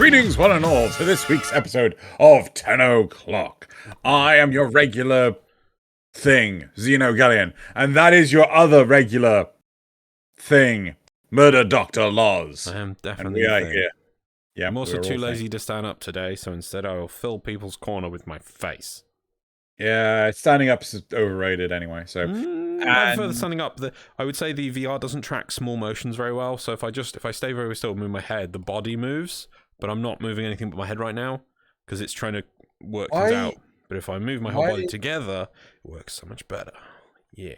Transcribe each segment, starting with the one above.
Greetings, one and all, to this week's episode of Tenno Clock. I am your regular thing, Xeno, and that is your other regular thing, Murder Dr. Loz. I am And definitely we are here. Yeah, I'm also too lazy to stand up today, so instead I will fill people's corner with my face. Yeah, standing up is overrated anyway. So I prefer the standing up. I would say the VR doesn't track small motions very well. So if I stay very still and move my head, the body moves, but I'm not moving anything but my head right now because it's trying to work things out. But if I move my whole body together, it works so much better. Yeah.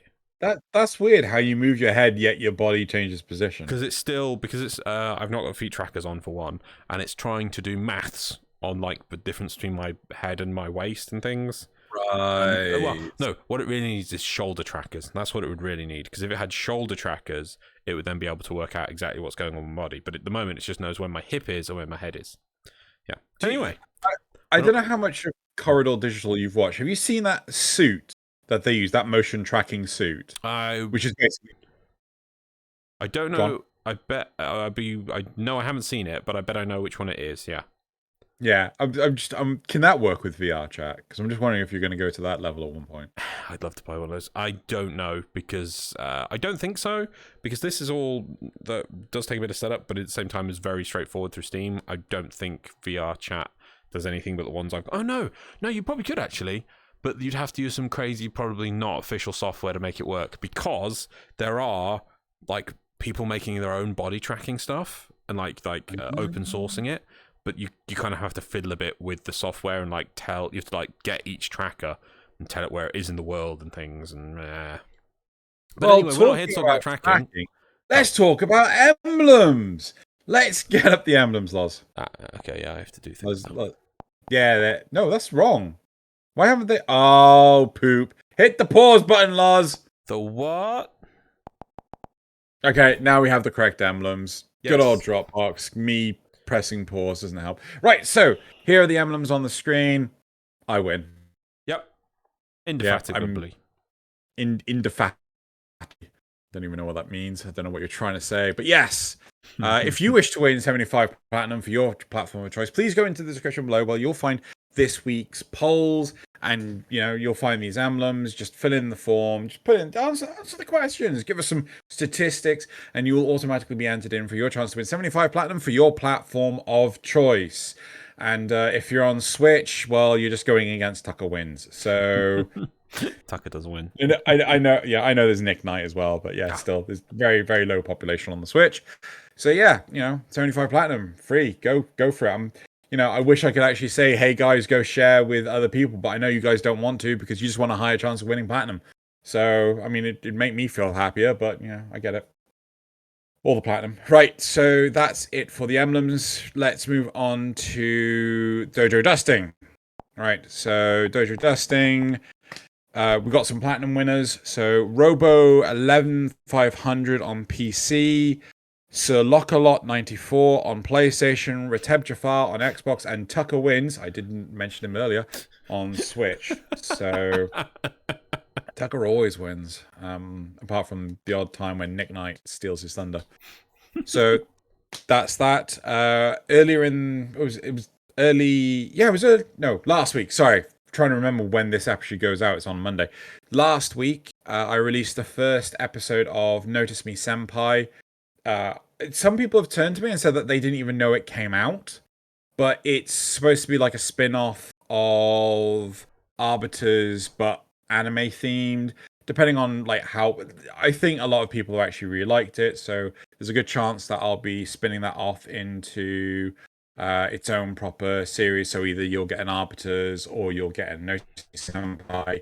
That's weird how you move your head yet your body changes position. Because I've not got feet trackers on for one, and it's trying to do maths on like the difference between my head and my waist and things. Right. Well, no, what it really needs is shoulder trackers. That's what it would really need. Because if it had shoulder trackers, it would then be able to work out exactly what's going on in my body. But at the moment, it just knows where my hip is or where my head is. Yeah. Anyway. I don't know how much of Corridor Digital you've watched. Have you seen that suit that they use, that motion tracking suit? Which is basically... I don't know. I bet... I know I haven't seen it, but I bet I know which one it is. Yeah. Yeah, can that work with VR chat? Because I'm just wondering if you're going to go to that level at one point. I'd love to buy one of those. I don't know because I don't think so. Because this is all that does take a bit of setup, but at the same time is very straightforward through Steam. I don't think VR chat does anything but the ones like. Oh no, you probably could actually, but you'd have to use some crazy, probably not official software to make it work because there are like people making their own body tracking stuff and like open sourcing it. But you kind of have to fiddle a bit with the software and like you have to like get each tracker and tell it where it is in the world and things and But well, anyway, we're not here to talk about tracking. Let's talk about emblems. Let's get up the emblems, Loz. Okay, yeah, I have to do things. Yeah, no, that's wrong. Why haven't they? Oh, poop. Hit the pause button, Loz. The what? Okay, now we have the correct emblems. Yes. Good old Dropbox. Me pressing pause doesn't help. Right, so here are the emblems on the screen. I win. Yep. Indefatigably. Indefatigably. Don't even know what that means. I don't know what you're trying to say. But yes, if you wish to win 75 Platinum for your platform of choice, please go into the description below where you'll find this week's polls and you'll find these emblems. Just fill in the form, just put in, answer the questions, give us some statistics, and you will automatically be entered in for your chance to win 75 Platinum for your platform of choice. And if you're on Switch, well, you're just going against Tucker Wins. So Tucker doesn't win. I know. Yeah, I know. There's Nick Knight as well, but yeah, still, there's very, very low population on the Switch. So yeah, 75 Platinum, free. Go for it. I wish I could actually say, hey guys, go share with other people, but I know you guys don't want to because you just want a higher chance of winning Platinum. So I mean, it'd make me feel happier, but I get it. All the Platinum. Right, so that's it for the emblems. Let's move on to Dojo Dusting. Right, so Dojo Dusting. We got some Platinum winners. So Robo 11500 on PC, Sir Lockalot 94 on PlayStation, Reteb Jafar on Xbox, and Tucker Wins, I didn't mention him earlier, on Switch. So Tucker always wins, apart from the odd time when Nick Knight steals his thunder. So that's that. Last week. Sorry, trying to remember when this actually goes out. It's on Monday. Last week, I released the first episode of Notice Me Senpai. Some people have turned to me and said that they didn't even know it came out, but it's supposed to be like a spin-off of Arbiters, but anime themed, depending on like how. I think a lot of people have actually really liked it, so there's a good chance that I'll be spinning that off into its own proper series. So either you'll get an Arbiters or you'll get a Notice Senpai,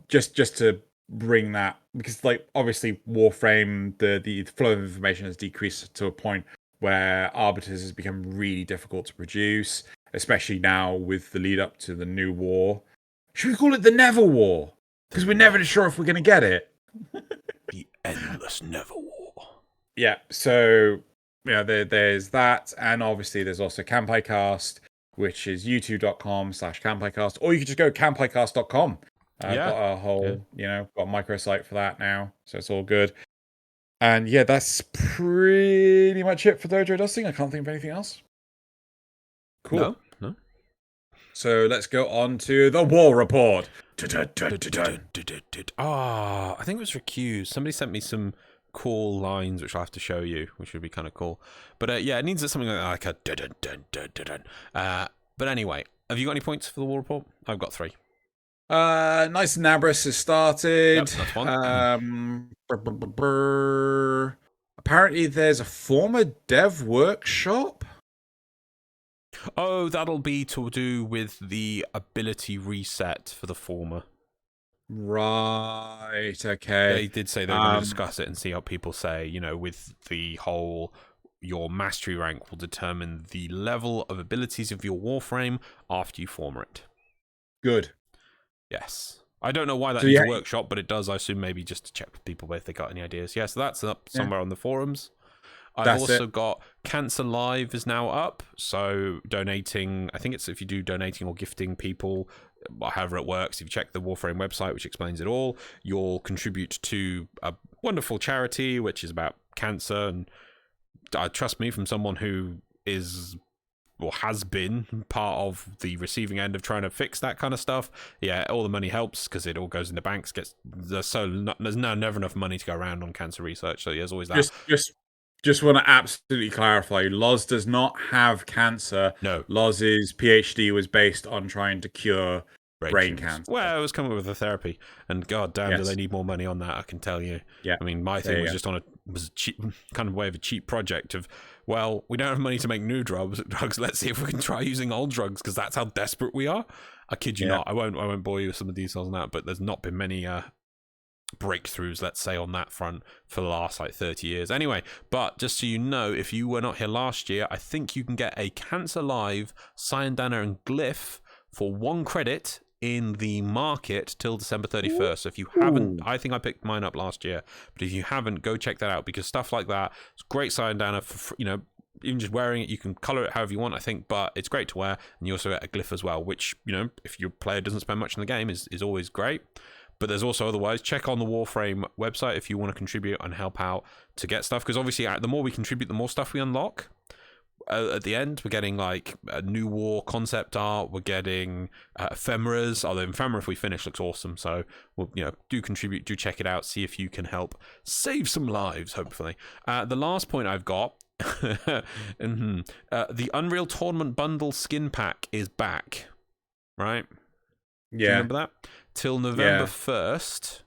just to bring that, because like obviously Warframe, the flow of information has decreased to a point where Arbiters has become really difficult to produce, especially now with the lead up to the new war. Should we call it the Never War? Because we're never sure if we're going to get it. The endless Never War. Yeah, so there's that, and obviously there's also Kanpai Cast, which is youtube.com/Kanpai Cast, or you could just go kanpaicast.com. I've got a whole, got a microsite for that now, so it's all good. And yeah, that's pretty much it for Dojo Dusting. I can't think of anything else. Cool. No. So let's go on to the war report. Ah, I think it was recused. Somebody sent me some cool lines, which I'll have to show you, which would be kind of cool. But yeah, it needs something like a but anyway, have you got any points for the war report? I've got 3. Nice Nabris has started. Yep, that's one. Apparently there's a former dev workshop. Oh, that'll be to do with the ability reset for the former. Right, okay. They did say they were going to discuss it and see how people say, with the whole your mastery rank will determine the level of abilities of your warframe after you former it. Good. Yes. I don't know why that needs a workshop, but it does. I assume maybe just to check with people if they got any ideas. Yeah, so that's up somewhere on the forums. I've also got Cancer Live is now up, so donating, I think it's if you do donating or gifting people, however it works, if you check the Warframe website, which explains it all, you'll contribute to a wonderful charity, which is about cancer, and trust me, from someone who is or has been part of the receiving end of trying to fix that kind of stuff, yeah, all the money helps because it all goes into banks. There's never enough money to go around on cancer research, so there's always that. Just want to absolutely clarify, Loz does not have cancer. No. Loz's PhD was based on trying to cure brain cancer. Well, it was coming up with a therapy, and god damn, do they need more money on that, I can tell you. Yeah. I mean, my thing was just was a cheap, kind of way of a cheap project of, well, we don't have money to make new drugs, let's see if we can try using old drugs, because that's how desperate we are. I kid you not, I won't bore you with some of the details on that, but there's not been many breakthroughs, let's say, on that front for the last 30 years. Anyway, but just so you know, if you were not here last year, I think you can get a Cancer Live, Cyan Danner, and Glyph for 1 credit in the market till December 31st. So if you haven't, I think I picked mine up last year, but if you haven't, go check that out, because stuff like that, it's great Cyan Danner for, even just wearing it, you can color it however you want, I think, but it's great to wear, and you also get a Glyph as well, which, if your player doesn't spend much in the game, is always great. But there's also otherwise, check on the Warframe website if you want to contribute and help out to get stuff, because obviously the more we contribute, the more stuff we unlock. At the end, we're getting like a new war concept art, we're getting ephemeras, although ephemera, if we finish, looks awesome, so we'll, do contribute, do check it out, see if you can help save some lives, hopefully. The last point I've got, the Unreal Tournament Bundle Skin Pack is back, right? Yeah. Do you remember that? Till November 1st.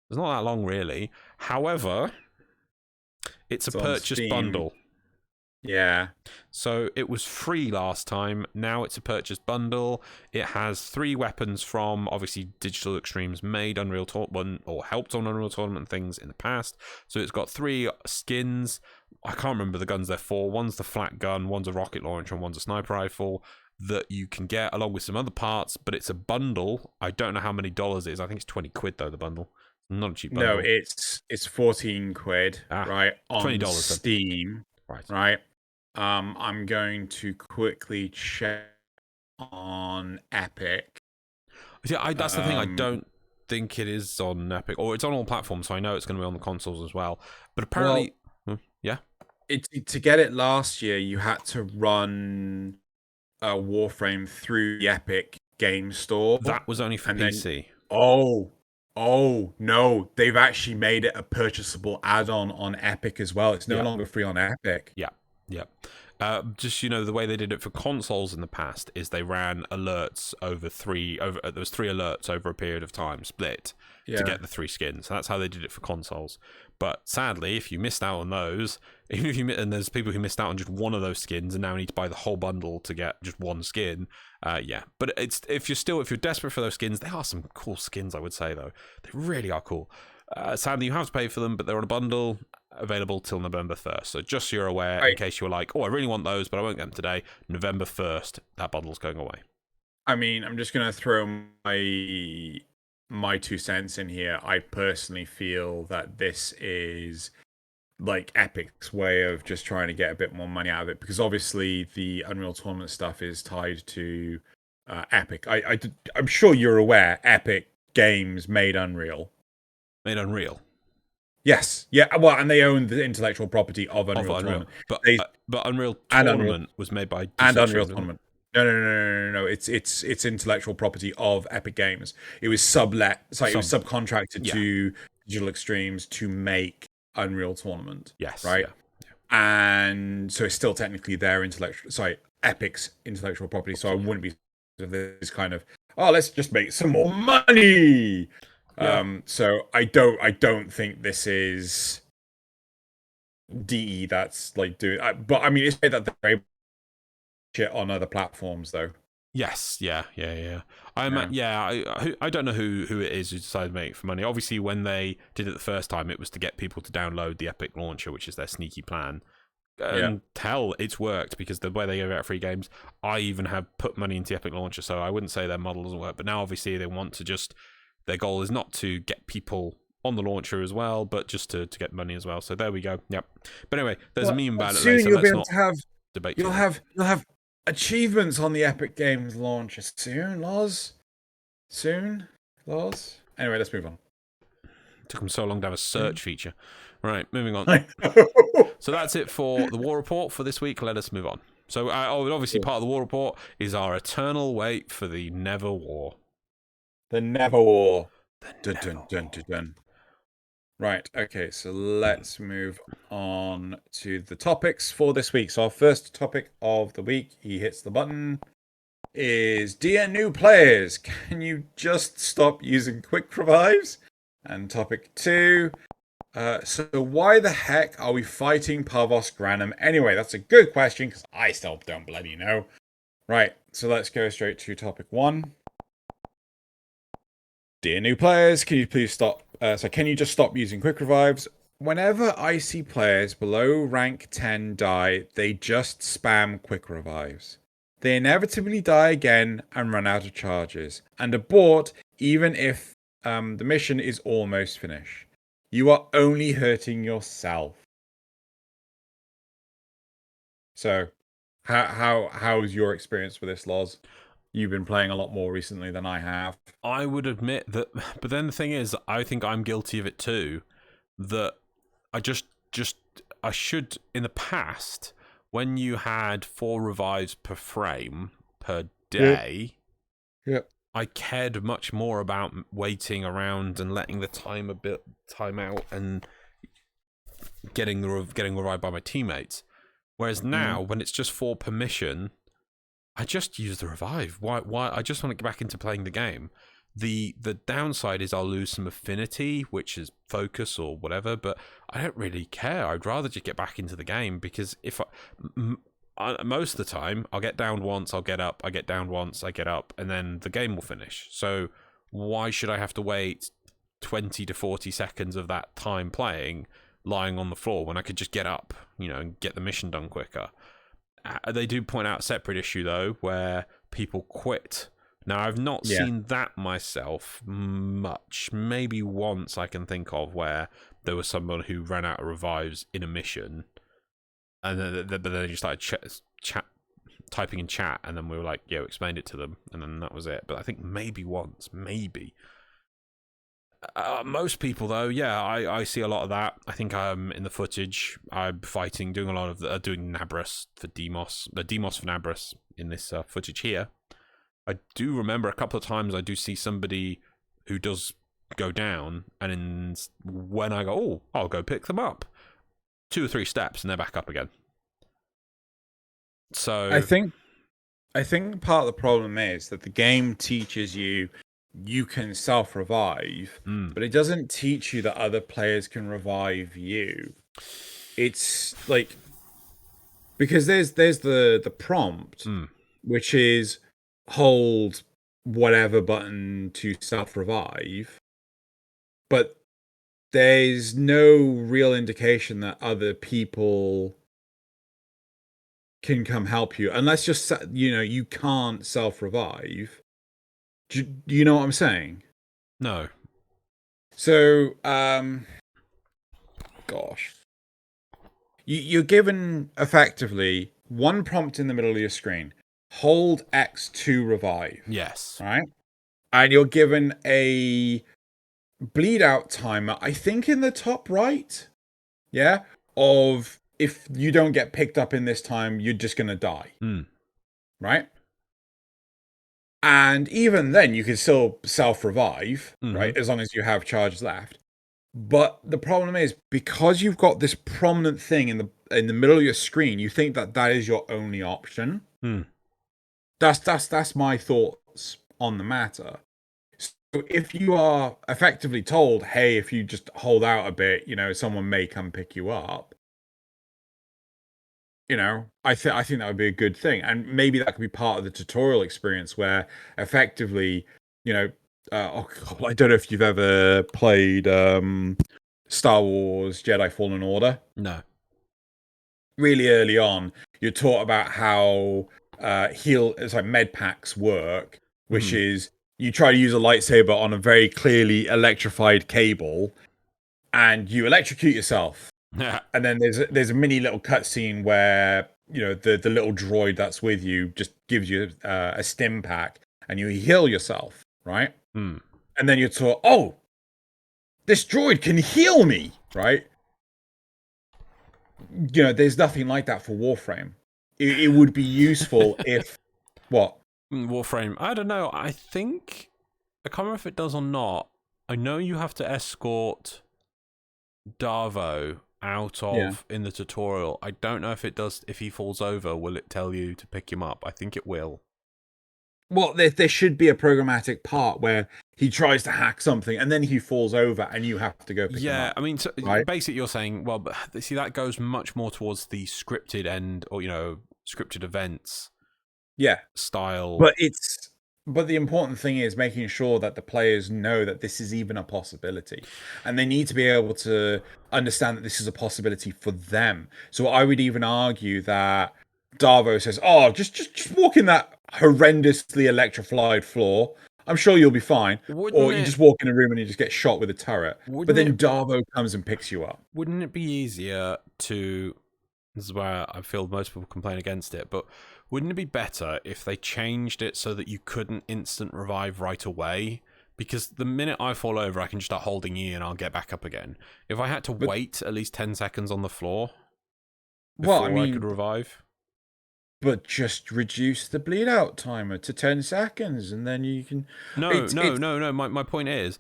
It's not that long, really. However, it's a purchase bundle. Yeah. So it was free last time. Now it's a purchase bundle. It has 3 weapons from, obviously, Digital Extremes made Unreal Tournament or helped on Unreal Tournament things in the past. So it's got 3 skins. I can't remember the guns they're for. One's the flat gun, one's a rocket launcher, and one's a sniper rifle that you can get along with some other parts, but it's a bundle. I don't know how many dollars it is. I think it's 20 quid though, the bundle. Not a cheap bundle. No, it's 14 quid, right? On $20 Steam. Right. I'm going to quickly check on Epic. Yeah, that's the thing. I don't think it is on Epic, or it's on all platforms, so I know it's going to be on the consoles as well. But apparently, to get it last year, you had to run a Warframe through the Epic Game Store. That was only for PC. Oh no, they've actually made it a purchasable add-on on Epic as well. It's no longer free on Epic. Yeah. Just the way they did it for consoles in the past is they ran alerts there was 3 alerts over a period of time split to get the 3 skins. So that's how they did it for consoles. But sadly, if you missed out on those, even if and there's people who missed out on just one of those skins and now need to buy the whole bundle to get just one skin. But if you're desperate for those skins, they are some cool skins, I would say, though. They really are cool. Sadly, you have to pay for them, but they're on a bundle available till November 1st. So just so you're aware, in case you're like, I really want those, but I won't get them today, November 1st, that bundle's going away. I mean, I'm just going to throw my 2 cents in here. I personally feel that this is like Epic's way of just trying to get a bit more money out of it, because obviously the Unreal Tournament stuff is tied to Epic. I'm sure you're aware Epic Games made Unreal. Yes. Yeah. Well, and they own the intellectual property of Unreal Tournament. But Unreal Tournament was made by and Unreal Tournament. No. It's intellectual property of Epic Games. It was it was subcontracted to Digital Extremes to make Unreal Tournament. Yes. Right. Yeah. And so it's still technically their Epic's intellectual property. So I wouldn't be this kind of, oh, let's just make some more money. Yeah. So I don't think this is DE that's like doing. But I mean, it's that they're able to shit on other platforms though. Yes, yeah. I don't know who it is who decided to make it for money. Obviously, when they did it the first time, it was to get people to download the Epic launcher, which is their sneaky plan. And hell, it's worked because the way they give out free games, I even have put money into the Epic launcher, so I wouldn't say their model doesn't work. But now, obviously, they want to their goal is not to get people on the launcher as well, but just to get money as well. So there we go. Yep. But anyway, there's a meme about it. Soon later. you'll be able to have debate. You'll have achievements on the Epic Games launcher soon, Loz. Anyway, let's move on. It took them so long to have a search feature. Right, moving on. So that's it for the War Report for this week. Let us move on. So obviously part of the War Report is our eternal wait for the Never War. The Never War. Dun. Right, okay, so let's move on to the topics for this week. So our first topic of the week, he hits the button, is dear new players, can you just stop using quick revives? And topic 2, so why the heck are we fighting Parvos Granum anyway? That's a good question, because I still don't bloody know. Right, so let's go straight to topic 1. Dear new players, can you please stop? Can you just stop using quick revives? Whenever I see players below rank 10 die, they just spam quick revives. They inevitably die again and run out of charges, and abort even if the mission is almost finished. You are only hurting yourself. So, how's your experience with this, Loz? You've been playing a lot more recently than I have. I would admit that, but then the thing is, I think I'm guilty of it too. That I should, in the past, when you had 4 revives per frame per day, I cared much more about waiting around and letting the time out and getting revived by my teammates. Whereas now, when it's just 4 per mission, I just use the revive. Why? I just want to get back into playing the game. The downside is I'll lose some affinity, which is focus or whatever, but I don't really care. I'd rather just get back into the game, because if most of the time I'll get down once, I'll get up, I get down once, I get up, and then the game will finish. So why should I have to wait 20 to 40 seconds of that time playing lying on the floor when I could just get up, and get the mission done quicker? They do point out a separate issue, though, where people quit. Now, I've not seen that myself much. Maybe once I can think of, where there was someone who ran out of revives in a mission, and then they just started typing in chat, and then we were like, explained it to them, and then that was it. But I think maybe once, maybe. Most people, though, I see a lot of that. I think in the footage, I'm fighting, doing a lot of doing Nabras for Demos, Demos for Nabras in this footage here. I do remember a couple of times I do see somebody who does go down, and when I go, I'll go pick them up, 2 or 3 steps, and they're back up again. So I think part of the problem is that the game teaches you can self-revive, but it doesn't teach you that other players can revive you. It's like, because there's the prompt, which is hold whatever button to self-revive, but there's no real indication that other people can come help you, unless you can't self-revive. Do you know what I'm saying? No. So, gosh. You're given, effectively, one prompt in the middle of your screen. Hold X to revive. Yes. Right? And you're given a bleed out timer, I think in the top right. Yeah? Of, if you don't get picked up in this time, you're just going to die. Right? And even then, you can still self-revive, Mm-hmm. right? As long as you have charges left. But the problem is, because you've got this prominent thing in the middle of your screen, you think that that is your only option. That's my thoughts on the matter. So if you are effectively told, hey, if you just hold out a bit, someone may come pick you up. I think that would be a good thing, and maybe that could be part of the tutorial experience where effectively, oh God, I don't know if you've ever played Star Wars Jedi Fallen Order. No. Really early on, you're taught about how med packs work, which is you try to use a lightsaber on a very clearly electrified cable, and you electrocute yourself. And then there's a mini little cutscene where the little droid that's with you just gives you a stim pack, and you heal yourself, right? And then you're taught, oh, this droid can heal me, right? There's nothing like that for Warframe. It would be useful if what? Warframe. I don't know. I can't remember if it does or not. I know you have to escort Darvo out of in the tutorial. I don't know if it does. If he falls over, will it tell you to pick him up? I think it will. Well, there should be a programmatic part where he tries to hack something and then he falls over and you have to go pick him up. I mean, so right? Basically you're saying, well, but see, that goes much more towards the scripted end, or scripted events. Style. But the important thing is making sure that the players know that this is even a possibility, and they need to be able to understand that this is a possibility for them. So I would even argue that Darvo says, "Oh, just walk in that horrendously electrified floor. I'm sure you'll be fine." You just walk in a room and you just get shot with a turret. But then Darvo comes and picks you up. Wouldn't it be easier to? This is where I feel most people complain against it, but wouldn't it be better if they changed it so that you couldn't instant revive right away? Because the minute I fall over, I can just start holding E and I'll get back up again. If I had to wait at least 10 seconds on the floor before I could revive. But just reduce the bleed out timer to 10 seconds and then you can... No. My point is,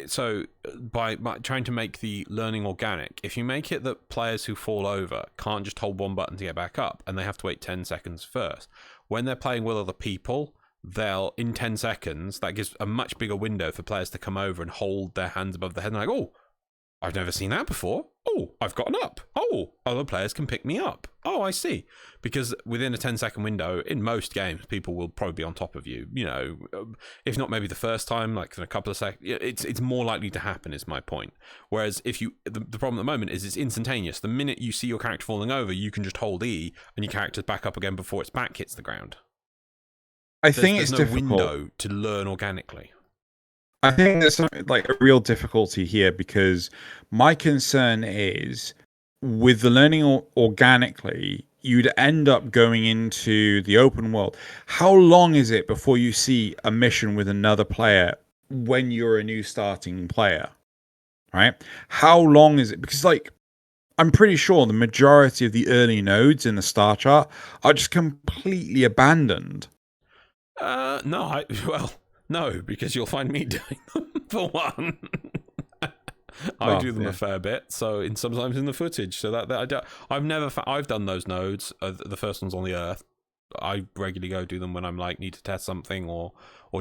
so by trying to make the learning organic, if you make it that players who fall over can't just hold one button to get back up and they have to wait 10 seconds first, when they're playing with other people, they'll, in 10 seconds, that gives a much bigger window for players to come over and hold their hands above their head and like, oh, I've never seen that before. Oh, I've gotten up. Oh, other players can pick me up. Oh, I see. Because within a 10-second window, in most games, people will probably be on top of you. If not maybe the first time, like in a couple of seconds, it's more likely to happen, is my point. Whereas if the problem at the moment is it's instantaneous. The minute you see your character falling over, you can just hold E and your character's back up again before its back hits the ground. I think it's difficult. There's no window to learn organically. I think there's like a real difficulty here, because my concern is with the learning organically, you'd end up going into the open world. How long is it before you see a mission with another player when you're a new starting player? Right? How long is it? Because I'm pretty sure the majority of the early nodes in the star chart are just completely abandoned. No, because you'll find me doing them, for one. I do them a fair bit, so sometimes in the footage. So I've done those nodes. The first ones on the Earth. I regularly go do them when I'm need to test something or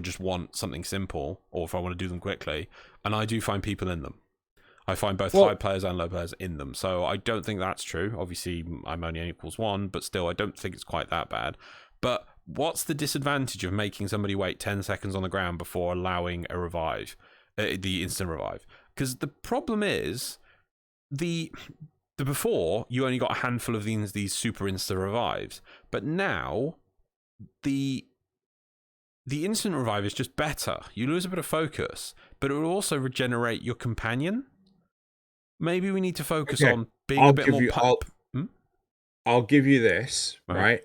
just want something simple, or if I want to do them quickly. And I do find people in them. I find both high players and low players in them. So I don't think that's true. Obviously, I'm only n equals 1, but still, I don't think it's quite that bad. But what's the disadvantage of making somebody wait 10 seconds on the ground before allowing a revive, the instant revive? Because the problem is, the before, you only got a handful of these super insta revives, but now the instant revive is just better. You lose a bit of focus, but it will also regenerate your companion. Maybe we need to focus on being a bit more I'll give you this, right?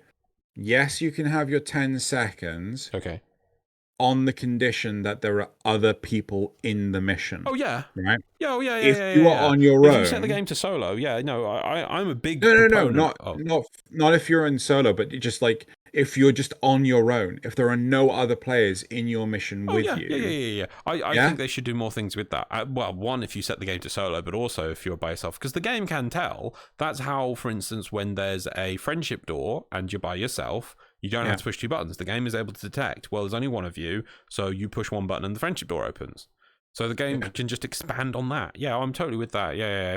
Yes, you can have your 10 seconds. Okay. On the condition that there are other people in the mission. Oh yeah. Right? Yeah, If you are on your own. If you set the game to solo, I'm a big No, not if you're in solo, but just if you're just on your own, if there are no other players in your mission with you. Yeah. I think they should do more things with that. Well, one, if you set the game to solo, but also if you're by yourself, because the game can tell. That's how, for instance, when there's a friendship door and you're by yourself, you don't have to push 2 buttons. The game is able to detect, well, there's only one of you, so you push 1 button and the friendship door opens. So the game can just expand on that. Yeah, I'm totally with that. Yeah.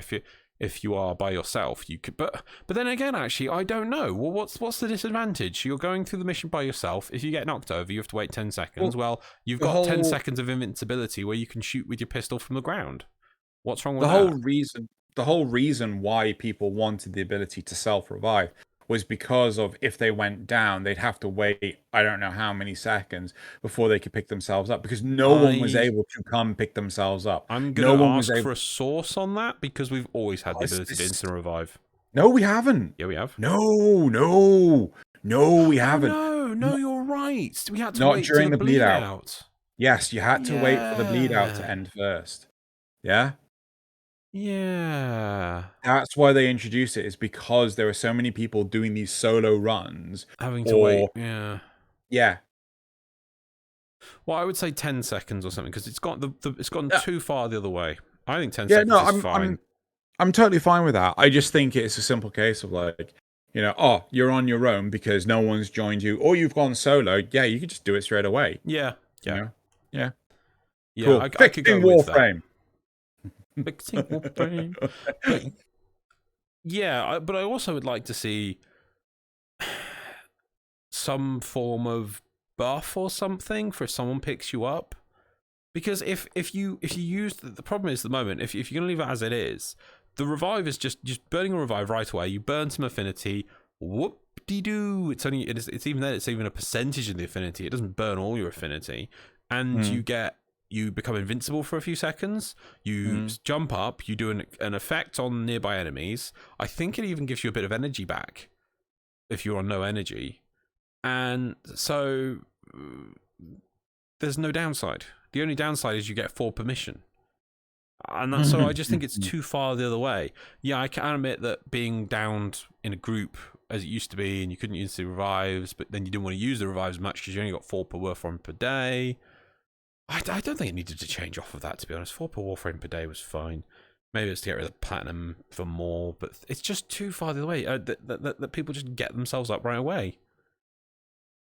If you are by yourself, you could. But then again, actually, I don't know. Well, what's the disadvantage? You're going through the mission by yourself. If you get knocked over, you have to wait 10 seconds. Well, you've got 10 seconds of invincibility where you can shoot with your pistol from the ground. What's wrong with that? The whole reason why people wanted the ability to self-revive was because of if they went down, they'd have to wait, I don't know how many seconds before they could pick themselves up, because no one was able to come pick themselves up. I'm going to ask for a source on that, because we've always had the ability to instant revive. No, we haven't. Yeah, we have. No, we haven't. No, you're right. We had to not wait during the bleed out. Yes, you had to wait for the bleed out to end first. Yeah? Yeah. That's why they introduced it, is because there are so many people doing these solo runs. Having to wait, yeah. Yeah. Well, I would say 10 seconds or something, because it's gone too far the other way. I think 10 seconds is fine. I'm totally fine with that. I just think it's a simple case of like, you're on your own because no one's joined you, or you've gone solo. Yeah, you could just do it straight away. Yeah. Yeah. Cool. I could go with that. Fixing Warframe. But I also would like to see some form of buff or something for if someone picks you up. Because if you use the problem is at the moment, if you're gonna leave it as it is, the revive is just burning a revive right away. You burn some affinity, whoop-de-doo. It's even a percentage of the affinity. It doesn't burn all your affinity, and you become invincible for a few seconds. You jump up. You do an effect on nearby enemies. I think it even gives you a bit of energy back if you're on no energy, and so there's no downside. The only downside is you get 4 permission. And so I just think it's too far the other way. Yeah, I can admit that being downed in a group as it used to be, and you couldn't use the revives, but then you didn't want to use the revives much because you only got 4 per warframe per day. I don't think it needed to change off of that, to be honest. 4 per warframe per day was fine. Maybe it's to get rid of the platinum for more, but it's just too far the other way. That people just get themselves up right away.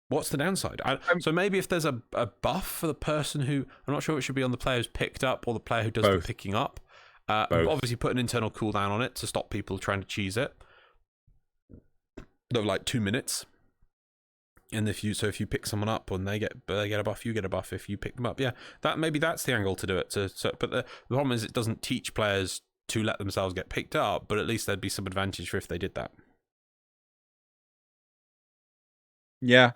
What's the downside? So maybe if there's a buff for the person who... I'm not sure it should be on the player who's picked up or the player who does the picking up. Obviously put an internal cooldown on it to stop people trying to cheese it. Of like 2 minutes. And if you pick someone up and they get a buff, you get a buff if you pick them up. Yeah, maybe that's the angle to do it. But the problem is it doesn't teach players to let themselves get picked up, but at least there'd be some advantage for if they did that. Yeah.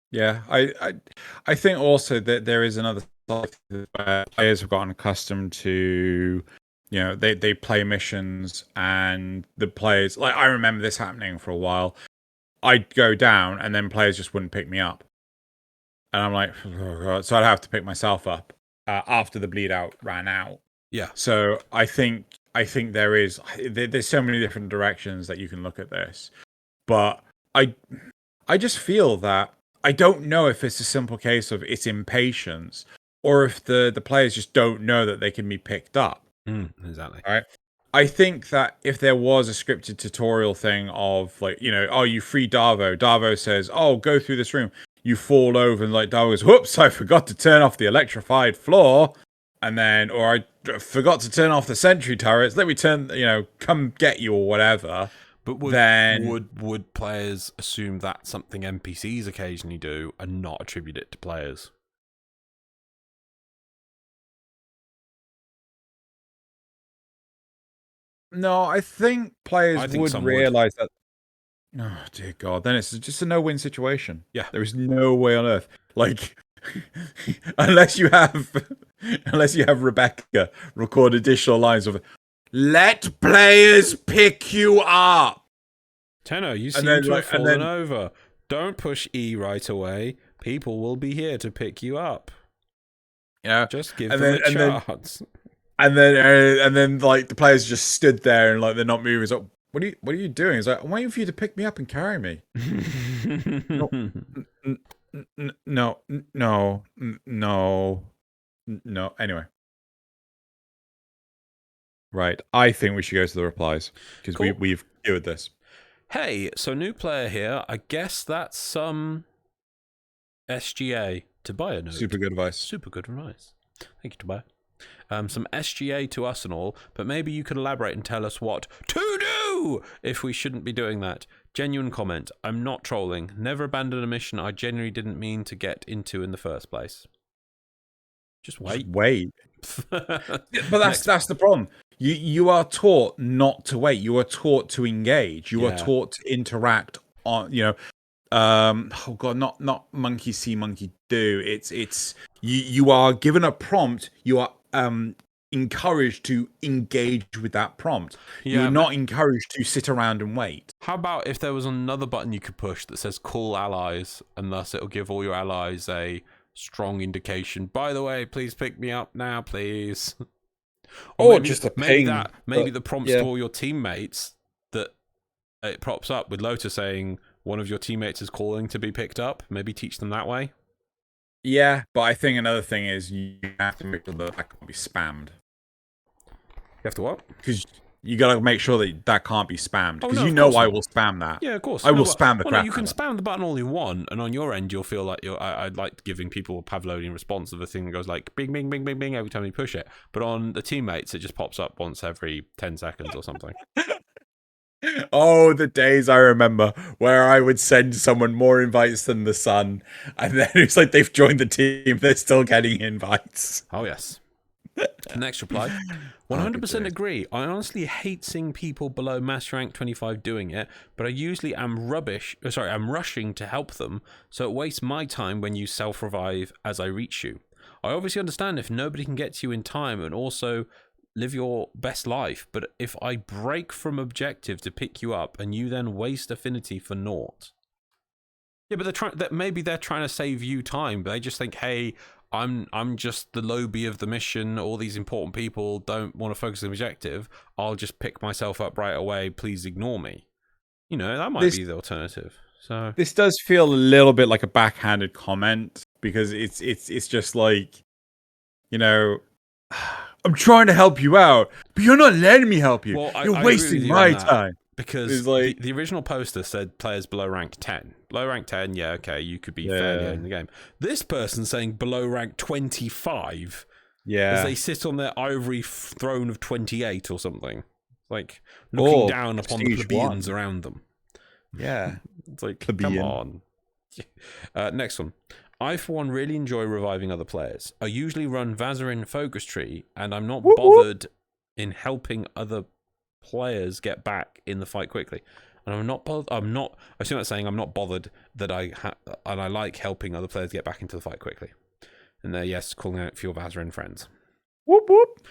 Yeah, I think also that there is another side where players have gotten accustomed to, they play missions and the players, like I remember this happening for a while. I'd go down and then players just wouldn't pick me up. And I'm like, oh God. So I'd have to pick myself up after the bleed out ran out. Yeah. So I think there's so many different directions that you can look at this. But I just feel that I don't know if it's a simple case of it's impatience or if the players just don't know that they can be picked up. Exactly. All right. I think that if there was a scripted tutorial thing of like, you free Darvo. Darvo says, go through this room. You fall over and like Darvo goes, whoops, I forgot to turn off the electrified floor. And then, or I forgot to turn off the sentry turrets. Let me come get you or whatever. But would players assume that's something NPCs occasionally do and not attribute it to players? No, I think players would realize that. Oh dear God! Then it's just a no-win situation. Yeah, there is no way on earth. Like, unless you have Rebecca record additional lines of, "Let players pick you up." Tenno, you seem to have fallen over. Don't push E right away. People will be here to pick you up. Yeah, just give them a chance. And then like the players just stood there and like they're not moving. So what are you doing? He's like, I'm waiting for you to pick me up and carry me. No, no. Anyway. Right. I think we should go to the replies because Cool. we've cured this. Hey, so new player here. I guess that's some SGA. Tobiah note. Super good advice. Super good advice. Thank you, Tobiah. Some SGA to us and all, but maybe you could elaborate and tell us what to do if we shouldn't be doing that. Genuine comment. I'm not trolling. Never abandon a mission I genuinely didn't mean to get into in the first place. Just wait. Just wait. But that's the problem. You are taught not to wait. You are taught to engage. You are taught to interact on, oh god, not monkey see, monkey do. It's you are given a prompt. You are encouraged to engage with that prompt. You're not encouraged to sit around and wait. How about if there was another button you could push that says call allies, and thus it'll give all your allies a strong indication. By the way, please pick me up now, please. Or maybe, just a ping. Maybe the prompts to all your teammates that it props up with Lotus saying one of your teammates is calling to be picked up. Maybe teach them that way. Yeah, but I think another thing is you have to make sure that can't be spammed. You have to what? Because you got to make sure that can't be spammed. Because I will spam that. Yeah, of course. I will spam the crap. You can spam the button all you want, and on your end, you'll feel like I'd like giving people a Pavlovian response of a thing that goes like bing, bing, bing, bing, bing every time you push it. But on the teammates, it just pops up once every 10 seconds or something. Oh, the days I remember where I would send someone more invites than the sun, and then it's like they've joined the team, they're still getting invites. Oh, yes. Next reply. 100% agree. I honestly hate seeing people below Master Rank 25 doing it, but I usually am I'm rushing to help them, so it wastes my time when you self-revive as I reach you. I obviously understand if nobody can get to you in time and also live your best life, but if I break from objective to pick you up and you then waste affinity for naught. Yeah, but maybe they're trying to save you time, but they just think, hey, I'm just the lobby of the mission. All these important people don't want to focus on the objective. I'll just pick myself up right away. Please ignore me. That might be the alternative. So this does feel a little bit like a backhanded comment because it's just like, I'm trying to help you out, but you're not letting me help you. Well, you're wasting my time. Because the original poster said players below rank 10. Below rank 10, yeah, okay, you could be fairly in the game. This person's saying below rank 25. Yeah. As they sit on their ivory throne of 28 or something. Like, looking down upon the plebeians around them. Yeah. It's like, come on. Next one. I, for one, really enjoy reviving other players. I usually run Vazarin Focus Tree, and I'm not bothered in helping other players get back in the fight quickly. And I'm not bothered. I see what saying. I'm not bothered that and I like helping other players get back into the fight quickly. And they're, yes, calling out for your Vazarin friends. Whoop, whoop.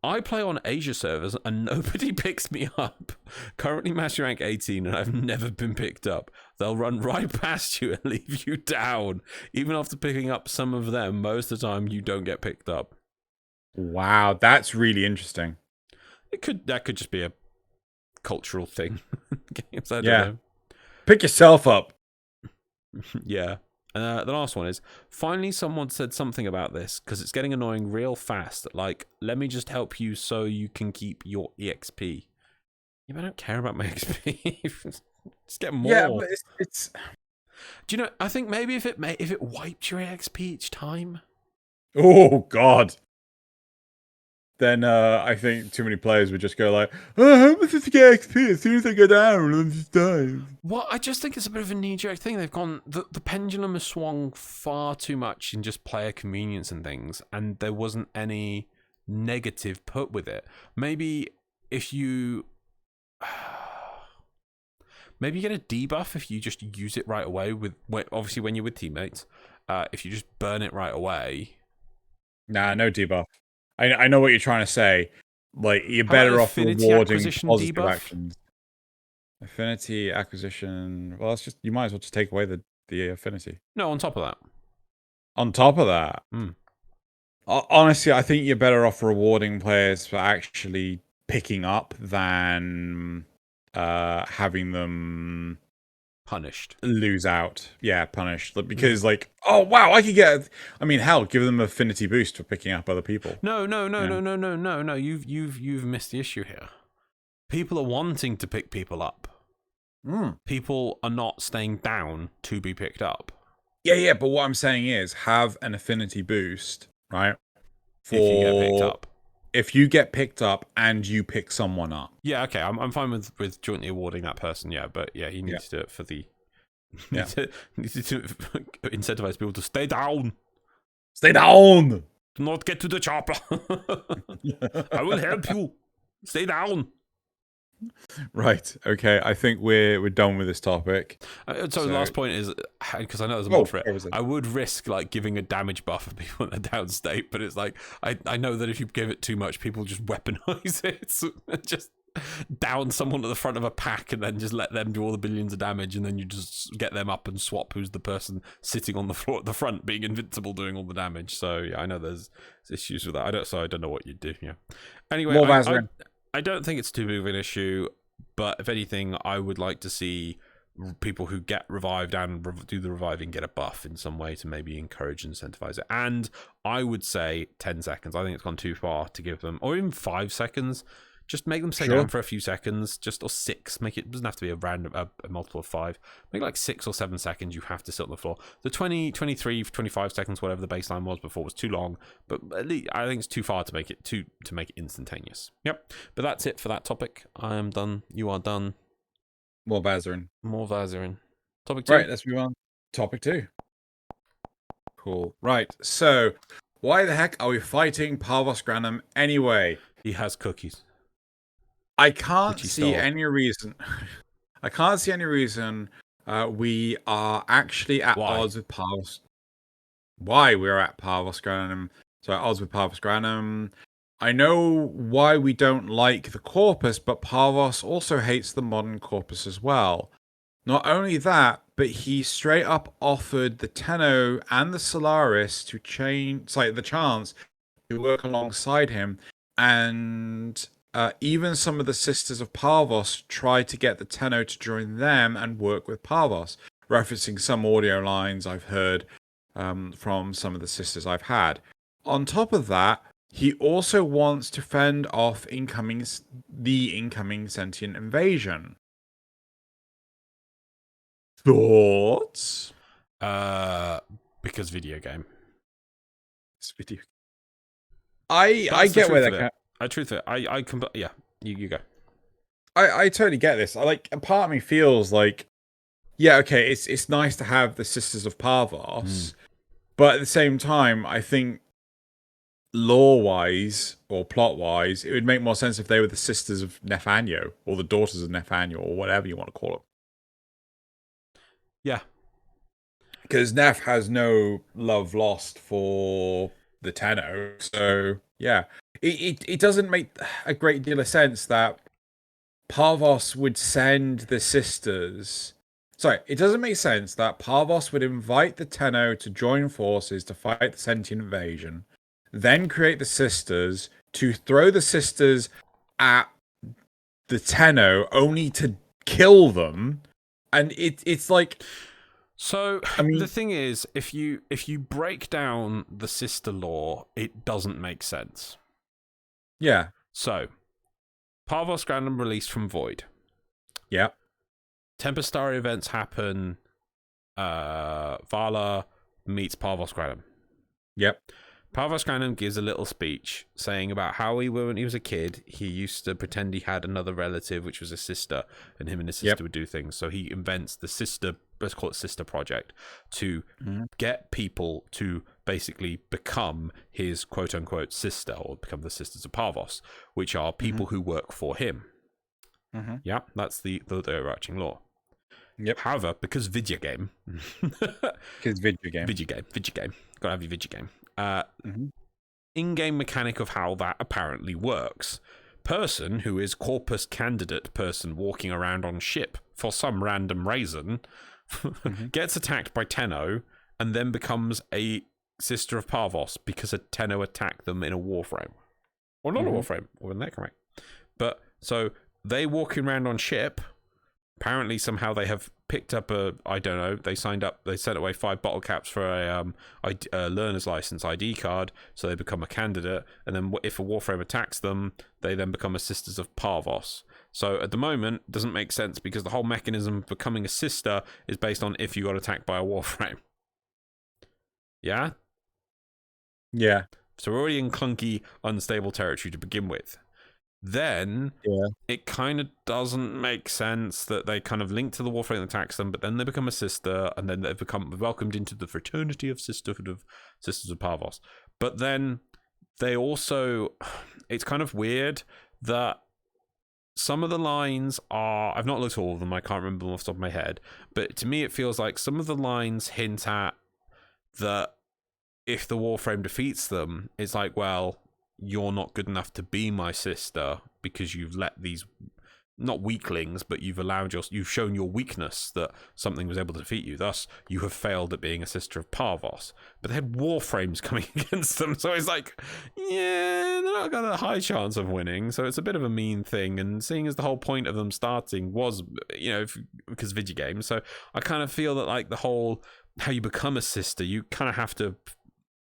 I play on Asia servers and nobody picks me up. Currently Master Rank 18 and I've never been picked up. They'll run right past you and leave you down. Even after picking up some of them, most of the time you don't get picked up. Wow, that's really interesting. That could just be a cultural thing. Games, I don't know. Pick yourself up. Yeah. The last one is, finally someone said something about this, because it's getting annoying real fast. Like, let me just help you so you can keep your EXP. Yeah, but I don't care about my XP. Just get more. Yeah, but it's... Do you know, I think maybe if it wiped your EXP each time. Oh, God. Then I think too many players would just go like, oh, how am I supposed to get XP as soon as I go down? I'm just dying. Well, I just think it's a bit of a knee-jerk thing. They've gone, the pendulum has swung far too much in just player convenience and things, and there wasn't any negative put with it. Maybe if you... Maybe you get a debuff if you just use it right away, obviously when you're with teammates. If you just burn it right away. Nah, no debuff. I know what you're trying to say. Like, you're better off rewarding positive actions. Affinity acquisition. Well, that's just, you might as well just take away the affinity. No, on top of that. On top of that. Honestly, I think you're better off rewarding players for actually picking up than having them punished, lose out. Yeah, punished. Because like, oh wow, I could get. I mean, hell, give them affinity boost for picking up other people. No. You've missed the issue here. People are wanting to pick people up. People are not staying down to be picked up. Yeah. But what I'm saying is, have an affinity boost, right? If you get picked up. If you get picked up and you pick someone up. Yeah, okay. I'm fine with jointly awarding that person. Yeah, but yeah, he needs to do it for the. Needs to incentivize people to stay down. Stay down. Do not get to the chopper. I will help you. Stay down. Right. Okay. I think we're done with this topic. So the last point is, because I know there's a mod for it, I would risk like giving a damage buff for people in a down state, but it's like I know that if you give it too much, people just weaponize it. So just down someone at the front of a pack and then just let them do all the billions of damage, and then you just get them up and swap who's the person sitting on the floor at the front being invincible doing all the damage. So yeah, I know there's issues with that. I don't know what you'd do. Yeah. Anyway, I don't think it's too big of an issue, but if anything, I would like to see people who get revived and do the reviving get a buff in some way to maybe encourage and incentivize it. And I would say 10 seconds. I think it's gone too far to give them, or even 5 seconds. Just make them stay down for a few seconds, or 6. Make it doesn't have to be a random a multiple of 5. Make like 6 or 7 seconds. You have to sit on the floor. The 20, 23, 25 seconds, whatever the baseline was before, was too long. But at least I think it's too far to make it instantaneous. Yep. But that's it for that topic. I am done. You are done. More Vazarin. Topic 2. Right. Let's move on. Topic 2. Cool. Right. So, why the heck are we fighting Parvos Granum anyway? He has cookies. I can't see any reason. I can't see any reason we are actually at odds with Parvos. Why we're at Parvos Granum? So at odds with Parvos Granum. I know why we don't like the Corpus, but Parvos also hates the modern Corpus as well. Not only that, but he straight up offered the Tenno and the Solaris to the chance to work alongside him, and even some of the Sisters of Parvos tried to get the Tenno to join them and work with Parvos, referencing some audio lines I've heard from some of the sisters I've had. On top of that, he also wants to fend off the incoming sentient invasion. Thoughts? Because video game. It's video. I get where they're. Yeah, you go. I totally get this. A part of me feels like, yeah, okay, it's nice to have the Sisters of Parvos, but at the same time, I think lore-wise or plot-wise, it would make more sense if they were the Sisters of Nephanio or the Daughters of Nephanio or whatever you want to call it. Yeah, because Neph has no love lost for the Tenno, so yeah. It doesn't make a great deal of sense that Parvos would send the sisters. Sorry, it doesn't make sense that Parvos would invite the Tenno to join forces to fight the sentient invasion, then create the sisters to throw the sisters at the Tenno only to kill them, and it's like. So I mean, the thing is, if you break down the sister lore, it doesn't make sense. Yeah. So, Parvos Granum released from Void. Yeah. Tempestari events happen. Vala meets Parvos Granum. Yep. Parvos Granum gives a little speech saying about how when he was a kid, he used to pretend he had another relative, which was a sister, and him and his sister would do things. So he invents the sister, let's call it sister project, to get people to basically become his quote-unquote sister, or become the Sisters of Parvos, which are people who work for him. Yeah, that's the overarching law. Yep. However, because video game, gotta have your video game. In-game mechanic of how that apparently works. Person who is corpus candidate person walking around on ship for some random reason gets attacked by Tenno and then becomes a Sister of Parvos because a Tenno attacked them in a warframe. Or not a warframe, or in that correct. But so they walking around on ship. Apparently, somehow they have picked up I don't know, they sent away 5 bottle caps for a learner's license ID card, so they become a candidate, and then if a Warframe attacks them, they then become a Sisters of Parvos. So at the moment, it doesn't make sense because the whole mechanism of becoming a sister is based on if you got attacked by a Warframe. Yeah? Yeah. So we're already in clunky, unstable territory to begin with. Then it kind of doesn't make sense that they kind of link to the Warframe that attacks them, but then they become a sister, and then they become welcomed into the fraternity of Sisterhood of Sisters of Parvos. But then they also, it's kind of weird that some of the lines are, I've not looked at all of them, I can't remember them off the top of my head, but to me it feels like some of the lines hint at that if the Warframe defeats them, it's like, well, you're not good enough to be my sister because you've let these, not weaklings, but you've shown your weakness that something was able to defeat you. Thus, you have failed at being a sister of Parvos. But they had Warframes coming against them, so it's like, yeah, they're not got a high chance of winning. So it's a bit of a mean thing. And seeing as the whole point of them starting was, because video games, so I kind of feel that like the whole how you become a sister, you kind of have to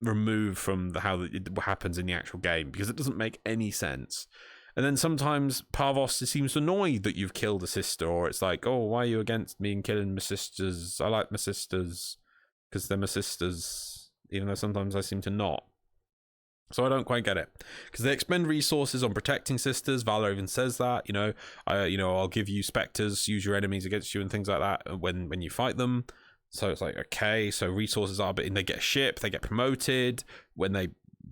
remove from how it happens in the actual game because it doesn't make any sense. And then sometimes Parvos seems annoyed that you've killed a sister, or it's like, oh, why are you against me and killing my sisters? I like my sisters because they're my sisters, even though sometimes I seem to not. So I don't quite get it because they expend resources on protecting sisters. Valor even says that, I'll give you specters, use your enemies against you and things like that when you fight them. So it's like, okay, so resources are, but they get a ship, they get promoted when they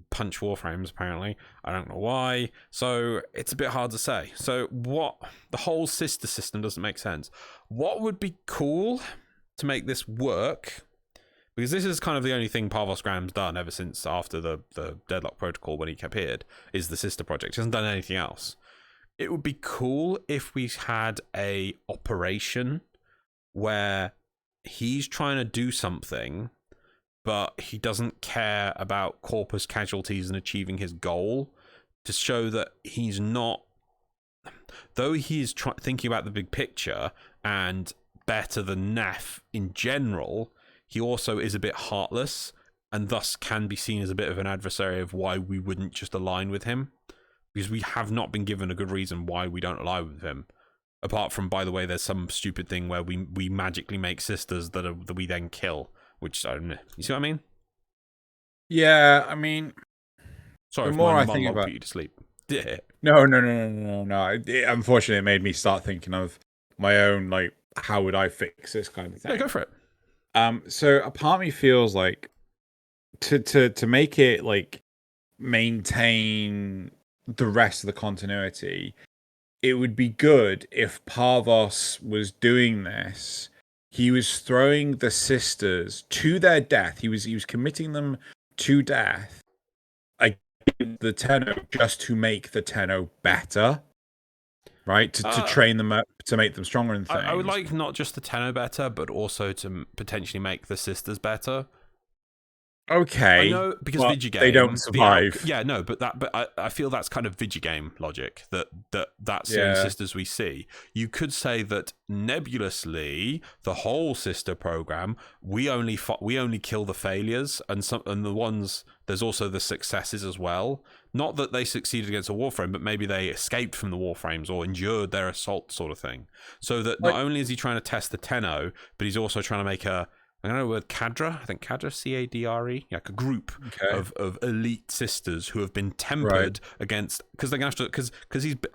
punch Warframes, apparently. I don't know why. So it's a bit hard to say. So the whole sister system doesn't make sense. What would be cool to make this work, because this is kind of the only thing Parvos Graham's done ever since after the Deadlock Protocol when he appeared, is the sister project. He hasn't done anything else. It would be cool if we had a operation where he's trying to do something, but he doesn't care about corpus casualties and achieving his goal, to show that he's not, though he's thinking about the big picture and better than Neff in general, he also is a bit heartless and thus can be seen as a bit of an adversary of why we wouldn't just align with him, because we have not been given a good reason why we don't align with him. Apart from, by the way, there's some stupid thing where we magically make sisters that we then kill, which I don't know. You see what I mean? Yeah, I mean, sorry, the more my I think about, put you to sleep. Yeah. No. Unfortunately, it made me start thinking of my own, like, how would I fix this kind of thing? Yeah, go for it. So a part of me feels like to make it like maintain the rest of the continuity, it would be good if Parvos was doing this. He was throwing the sisters to their death. He was committing them to death against the Tenno just to make the Tenno better, right? To train them up, to make them stronger and things. I would like not just the Tenno better, but also to potentially make the sisters better. Okay, I know, because Vigigame, they don't survive. But I feel that's kind of Vigigame logic. That's the only sisters we see. You could say that nebulously, the whole sister program, we only kill the failures, and the ones, there's also the successes as well. Not that they succeeded against a Warframe, but maybe they escaped from the Warframes or endured their assault, sort of thing. So that not only is he trying to test the Tenno, but he's also trying to make I don't know the word cadre. I think cadre, CADRE, like a group of elite sisters who have been tempered against, because they're gonna have to, because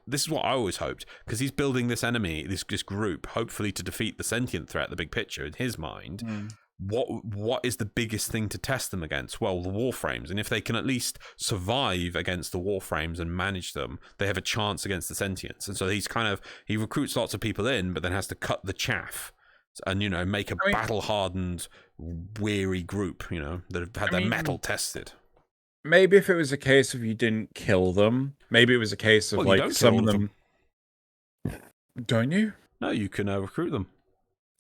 this is what I always hoped, because he's building this enemy, this group, hopefully to defeat the sentient threat, the big picture in his mind. What is the biggest thing to test them against? Well, the Warframes, and if they can at least survive against the Warframes and manage them, they have a chance against the sentients. And so he recruits lots of people in, but then has to cut the chaff. And make a battle-hardened, weary group, that have had their metal tested. Maybe if it was a case of you didn't kill them, maybe it was a case of like some of them. Don't you? No, you can recruit them.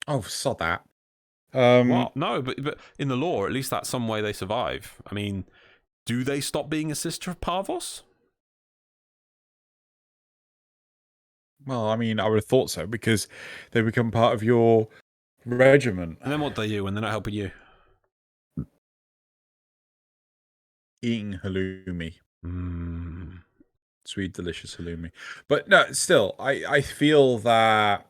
Oh, sod that. Well, no, but in the lore, at least that's some way they survive. I mean, do they stop being a sister of Parvos? Well, I mean, I would have thought so because they become part of your regiment. And then what do they do when they're not helping you? Eating halloumi. Mm. Sweet, delicious halloumi. But no, still, I feel that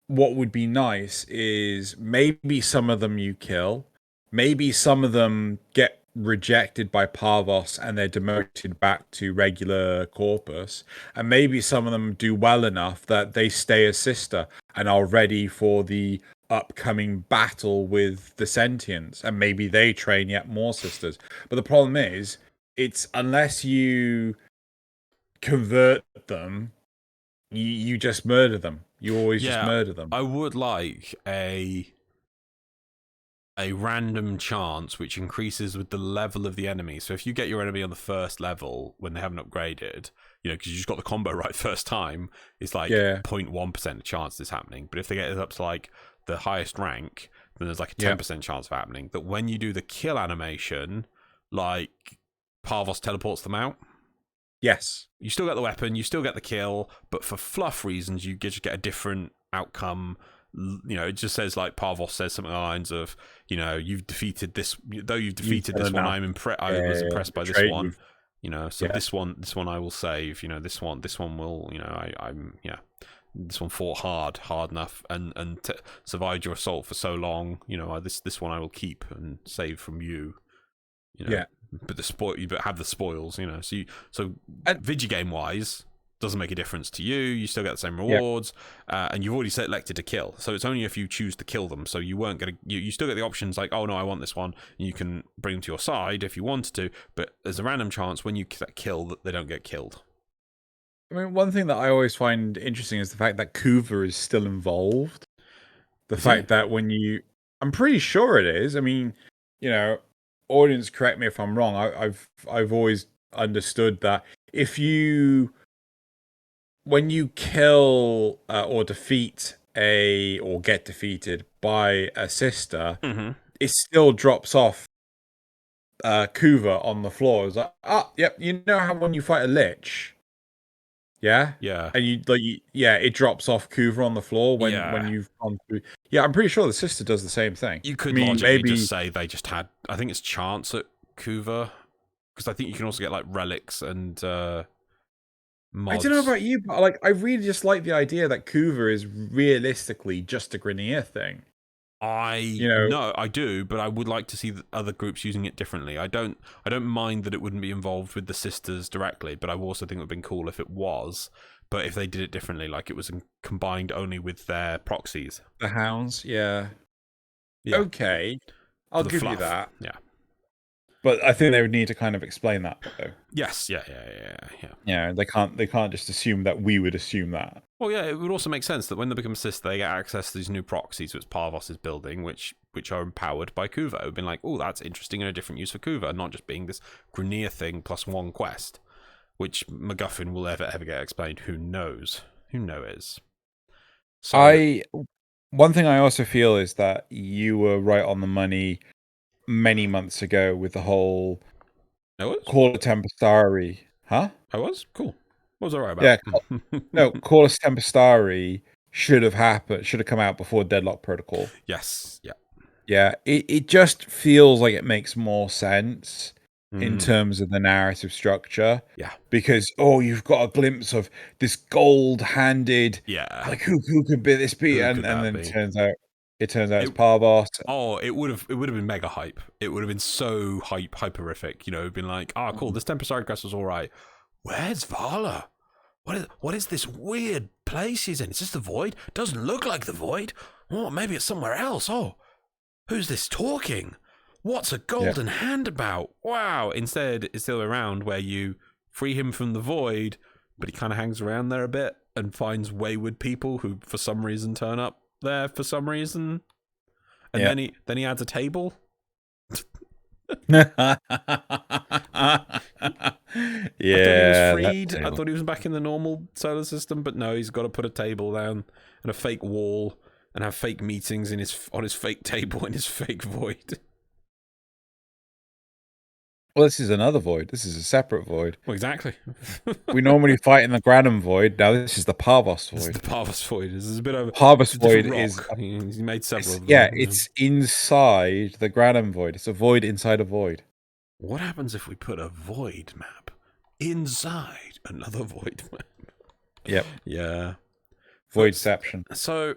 what would be nice is maybe some of them you kill, maybe some of them get rejected by Parvos and they're demoted back to regular corpus, and maybe some of them do well enough that they stay a sister and are ready for the upcoming battle with the sentients, and maybe they train yet more sisters. But the problem is, it's unless you convert them, you just murder them. You always just murder them. I would like a random chance which increases with the level of the enemy. So if you get your enemy on the first level when they haven't upgraded, because you just got the combo right first time, it's like 0.1% chance this happening. But if they get it up to like the highest rank, then there's like a 10% chance of happening. That when you do the kill animation, like Parvos teleports them out. Yes. You still get the weapon, you still get the kill, but for fluff reasons, you just get a different outcome. It just says like Parvos says something along the lines of, you've defeated this. Though you've defeated this one, I was impressed by this one. So this one I will save. This one will. This one fought hard enough, and survived your assault for so long. This one I will keep and save from you. But have the spoils, So video game wise, doesn't make a difference to you. You still get the same rewards, and you've already selected to kill. So it's only if you choose to kill them. So you weren't gonna. You still get the options like, oh no, I want this one. And you can bring them to your side if you wanted to. But there's a random chance when you kill that they don't get killed. I mean, one thing that I always find interesting is the fact that Kuva is still involved. The fact that I'm pretty sure it is. I mean, audience, correct me if I'm wrong. I've always understood that when you kill or defeat or get defeated by a sister, it still drops off Kuva on the floor. It's like, yep, you know how when you fight a lich, and it drops off Kuva on the floor when you've gone through. Yeah, I'm pretty sure the sister does the same thing. You could logically just say they just had. I think it's chance at Kuva, because I think you can also get like relics and mods. I don't know about you, but I really just like the idea that Kuva is realistically just a Grineer thing. No, I do, but I would like to see other groups using it differently. I don't mind that it wouldn't be involved with the sisters directly, but I also think it would have been cool if it was. But if they did it differently, like it was combined only with their proxies. The hounds, yeah. Okay. I'll give you that. Yeah. But I think they would need to kind of explain that, though. Yes, yeah. Yeah, they can't just assume that we would assume that. Well, yeah, it would also make sense that when they become sister, they get access to these new proxies which Parvos is building, which are empowered by Kuva. It would be like, oh, that's interesting and a different use for Kuva, not just being this Grineer thing plus one quest, which MacGuffin will ever get explained. Who knows? Who knows? So, one thing I also feel is that you were right on the money many months ago with the whole Call of Tempestari. Huh? I was? Cool. What was I right about? Yeah. No, Call of Tempestari should have come out before Deadlock Protocol. Yes. Yeah. Yeah. It just feels like it makes more sense in terms of the narrative structure. Yeah. Because, you've got a glimpse of this gold-handed... Yeah. Like, who could this be? And then it turns out it's Parvos. Oh, it would have been mega hype. It would have been so hyperific. It'd been like, cool, this Tempestari quest was all right. Where's Vala? What is this weird place he's in? Is this the Void? Doesn't look like the Void. Oh, maybe it's somewhere else. Oh, who's this talking? What's a golden hand about? Wow. Instead, it's the other way around, where you free him from the Void, but he kind of hangs around there a bit and finds wayward people who, for some reason, turn up there for some reason. And then he adds a table. Yeah. I thought he was back in the normal solar system, but no, he's got to put a table down and a fake wall and have fake meetings on his fake table in his fake void. Well, this is another void. This is a separate void. Well, exactly. We normally fight in the Granum void. Now this is the Parvos void. This is the Parvos void. This is a bit of Parvos a void rock. is He made several of them. yeah, it's inside the Granum void. It's a void inside a void. What happens if we put a void map inside another void map? Yep. Yeah. Voidception. So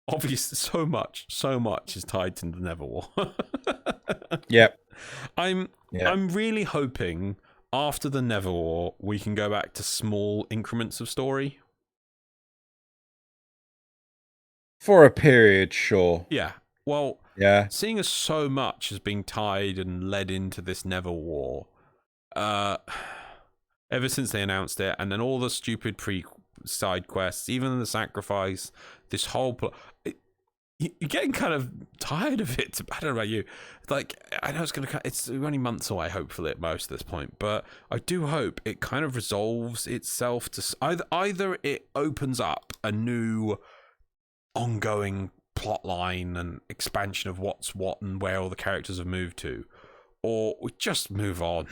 obviously so much is tied to the Neverwar. Yep. I'm really hoping after the Neverwar we can go back to small increments of story. For a period, sure. Yeah. Well, yeah. Seeing as so much is being tied and led into this Neverwar, ever since they announced it, and then all the stupid side quests, even the sacrifice, this whole you're getting kind of tired of it. I don't know about you. Like, I know it's only months away, hopefully, at most at this point, but I do hope it kind of resolves itself to either it opens up a new ongoing plot line and expansion of what's what and where all the characters have moved to, or we just move on.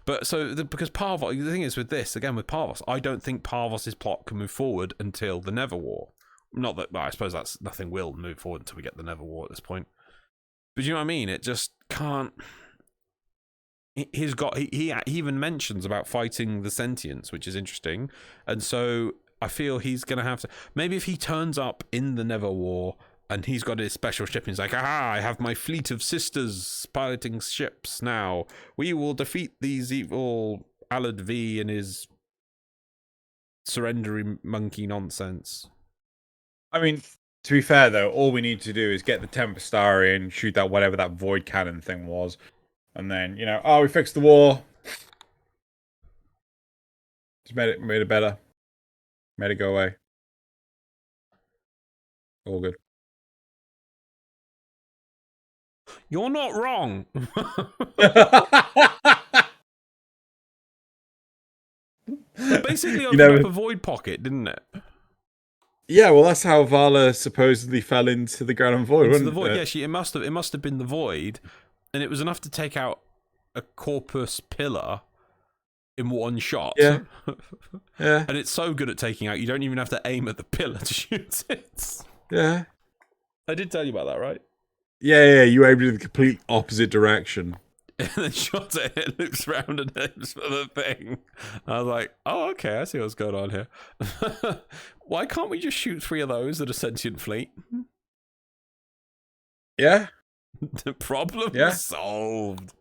But because Parvos, the thing is with this, again with Parvos, I don't think Parvos's plot can move forward until the Neverwar. Not that, well, I suppose that's nothing will move forward until we get the Neverwar at this point. But you know what I mean? It just can't. He even mentions about fighting the sentients, which is interesting, and so I feel he's gonna have to. Maybe if he turns up in the Neverwar and he's got his special ship and he's like, aha, I have my fleet of sisters piloting ships now. We will defeat these evil Alad V and his surrendering monkey nonsense. I mean, to be fair, though, all we need to do is get the Tempestari and shoot that whatever that void cannon thing was. And then, we fixed the war. Just made it better. Made it go away. All good. You're not wrong. It basically opened up a void pocket, didn't it? Yeah, well, that's how Vala supposedly fell into the Granum Void, wasn't the void. it? Yeah, it must have been the void, and it was enough to take out a corpus pillar in one shot. Yeah. Yeah. And it's so good at taking out, you don't even have to aim at the pillar to shoot it. Yeah. I did tell you about that, right? Yeah, you aimed in the complete opposite direction. And then shot it, and it loops around and aims for the thing. I was like, oh, okay, I see what's going on here. Why can't we just shoot 3 of those at a sentient fleet? Yeah. The problem solved.